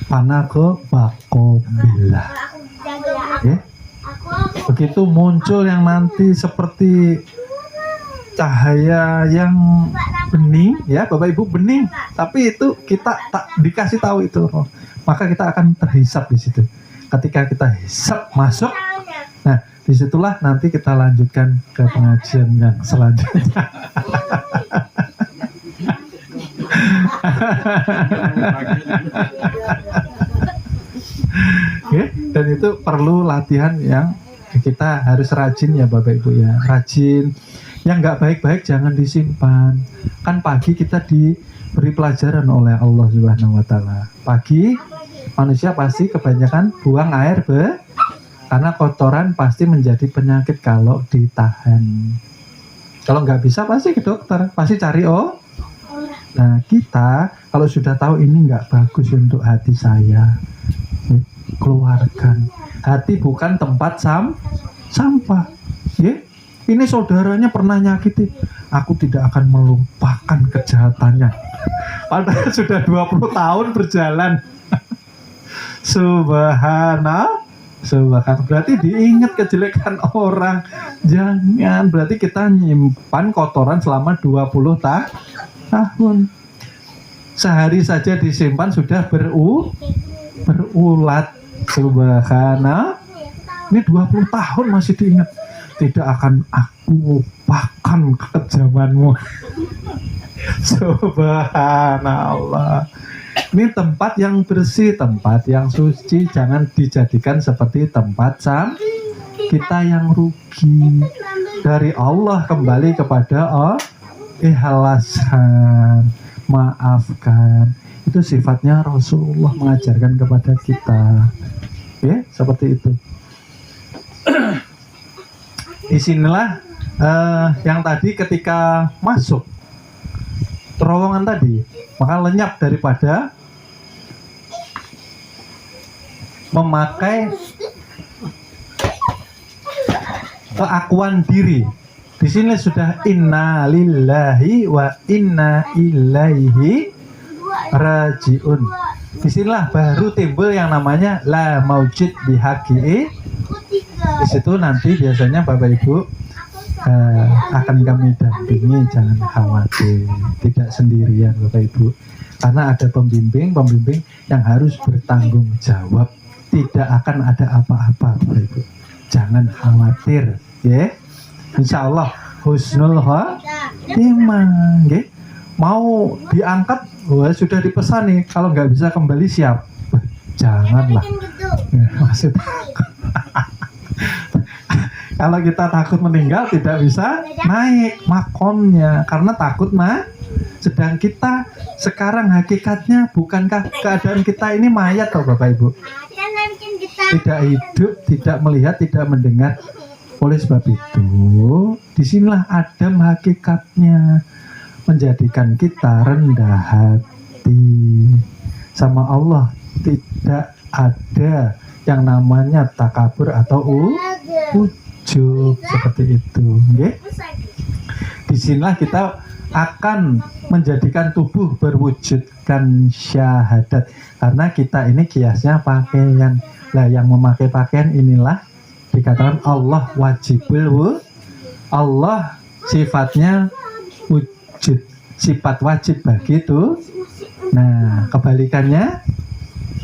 Panah ke makomillah. Ya. Begitu muncul yang nanti seperti cahaya yang bening, ya Bapak Ibu, bening, tapi itu kita tak dikasih tahu itu, maka kita akan terhisap di situ. Ketika kita hisap masuk, nah disitulah nanti kita lanjutkan ke pengajian yang selanjutnya. Okay? Dan itu perlu latihan yang Kita harus rajin ya Bapak Ibu ya, rajin. Yang nggak baik-baik jangan disimpan. Kan pagi kita diberi pelajaran oleh Allah Subhanahu Wa Taala. Pagi manusia pasti kebanyakan buang air karena kotoran pasti menjadi penyakit kalau ditahan. Kalau nggak bisa pasti ke dokter, pasti cari Nah kita kalau sudah tahu ini nggak bagus untuk hati saya, keluarkan. Hati bukan tempat sampah. Ya? Ini saudaranya pernah nyakiti, aku tidak akan melupakan kejahatannya. Padahal sudah 20 tahun berjalan. Subhanallah. Berarti diingat kejelekan orang. Jangan, berarti kita nyimpan kotoran selama 20 tahun. Sehari saja disimpan sudah berulat. Subhanallah. Ini 20 tahun masih diingat. Tidak akan aku lupakan kekejamanmu. Subhanallah. Ini tempat yang bersih, tempat yang suci. Jangan dijadikan seperti tempat kita yang rugi. Dari Allah kembali kepada ikhlaskan, maafkan. Itu sifatnya Rasulullah mengajarkan kepada kita. Ya, seperti itu. Disinilah yang tadi ketika masuk terowongan tadi, maka lenyap daripada memakai keakuan diri. Di sini sudah inna lillahi wa inna ilaihi rajiun. Disinilah baru timbul yang namanya la maujud bihaqi. Di situ nanti biasanya Bapak Ibu akan kami dampingi, jangan khawatir, tidak sendirian Bapak Ibu, karena ada pembimbing yang harus bertanggung jawab. Tidak akan ada apa-apa Bapak Ibu, jangan khawatir ya. Insya Allah husnul khotimah ya. Mau diangkat, sudah dipesan nih, kalau nggak bisa kembali siap, janganlah maksud. Kalau kita takut meninggal tidak bisa naik makomnya karena takut sedang kita sekarang hakikatnya bukankah keadaan kita ini mayat toh Bapak Ibu? Tidak hidup, tidak melihat, tidak mendengar. Oleh sebab itu, disinilah Adam hakikatnya menjadikan kita rendah hati sama Allah. Tidak ada yang namanya takabur atau ujub seperti itu, okay? Disinilah kita akan menjadikan tubuh berwujudkan syahadat, karena kita ini kiasnya pakaian. Lah yang memakai pakaian inilah dikatakan Allah wajibul Allah sifatnya wujud, sifat wajib bagi itu. Nah kebalikannya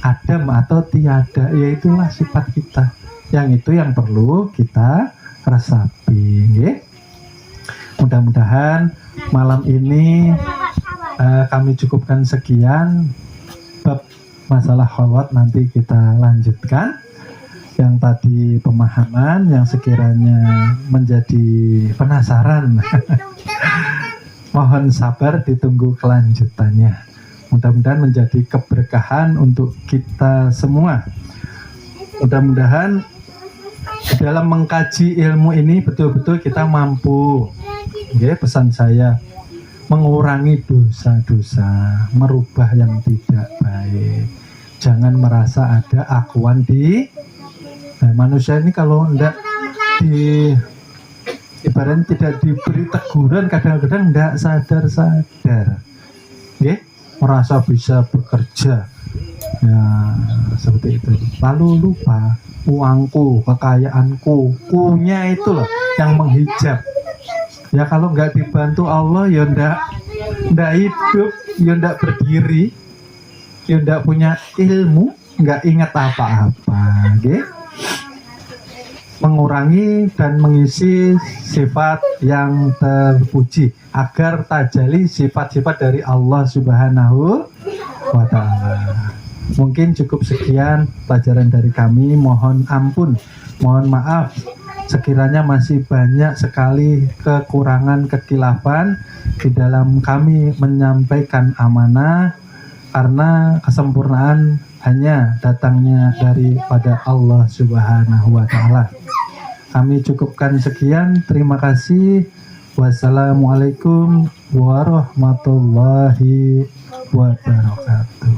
Adam atau tiada, yaitulah sifat kita. Yang itu yang perlu kita resapi, okay? Mudah-mudahan malam ini kami cukupkan sekian. Bab masalah kholwat nanti kita lanjutkan. Yang tadi pemahaman yang sekiranya menjadi penasaran mohon sabar, ditunggu kelanjutannya. Mudah-mudahan menjadi keberkahan untuk kita semua. Mudah-mudahan dalam mengkaji ilmu ini betul-betul kita mampu, okay, pesan saya, mengurangi dosa-dosa, merubah yang tidak baik. Jangan merasa ada akuan di manusia ini. Kalau tidak ibaratnya tidak diberi teguran, kadang-kadang tidak sadar-sadar, okay? Merasa bisa bekerja, ya seperti itu, lalu lupa uangku, kekayaanku, kunya itu loh yang menghijab. Ya kalau nggak dibantu Allah ya ndak hidup, ya ndak berdiri, ya ndak punya ilmu, nggak ingat apa-apa, okay? Mengurangi dan mengisi sifat yang terpuji agar tajali sifat-sifat dari Allah Subhanahu wa Ta'ala. Mungkin cukup sekian pelajaran dari kami. Mohon ampun, mohon maaf sekiranya masih banyak sekali kekurangan, kekilafan di dalam kami menyampaikan amanah, karena kesempurnaan hanya datangnya daripada Allah Subhanahu wa Ta'ala. Kami cukupkan sekian. Terima kasih. Wassalamualaikum warahmatullahi wabarakatuh.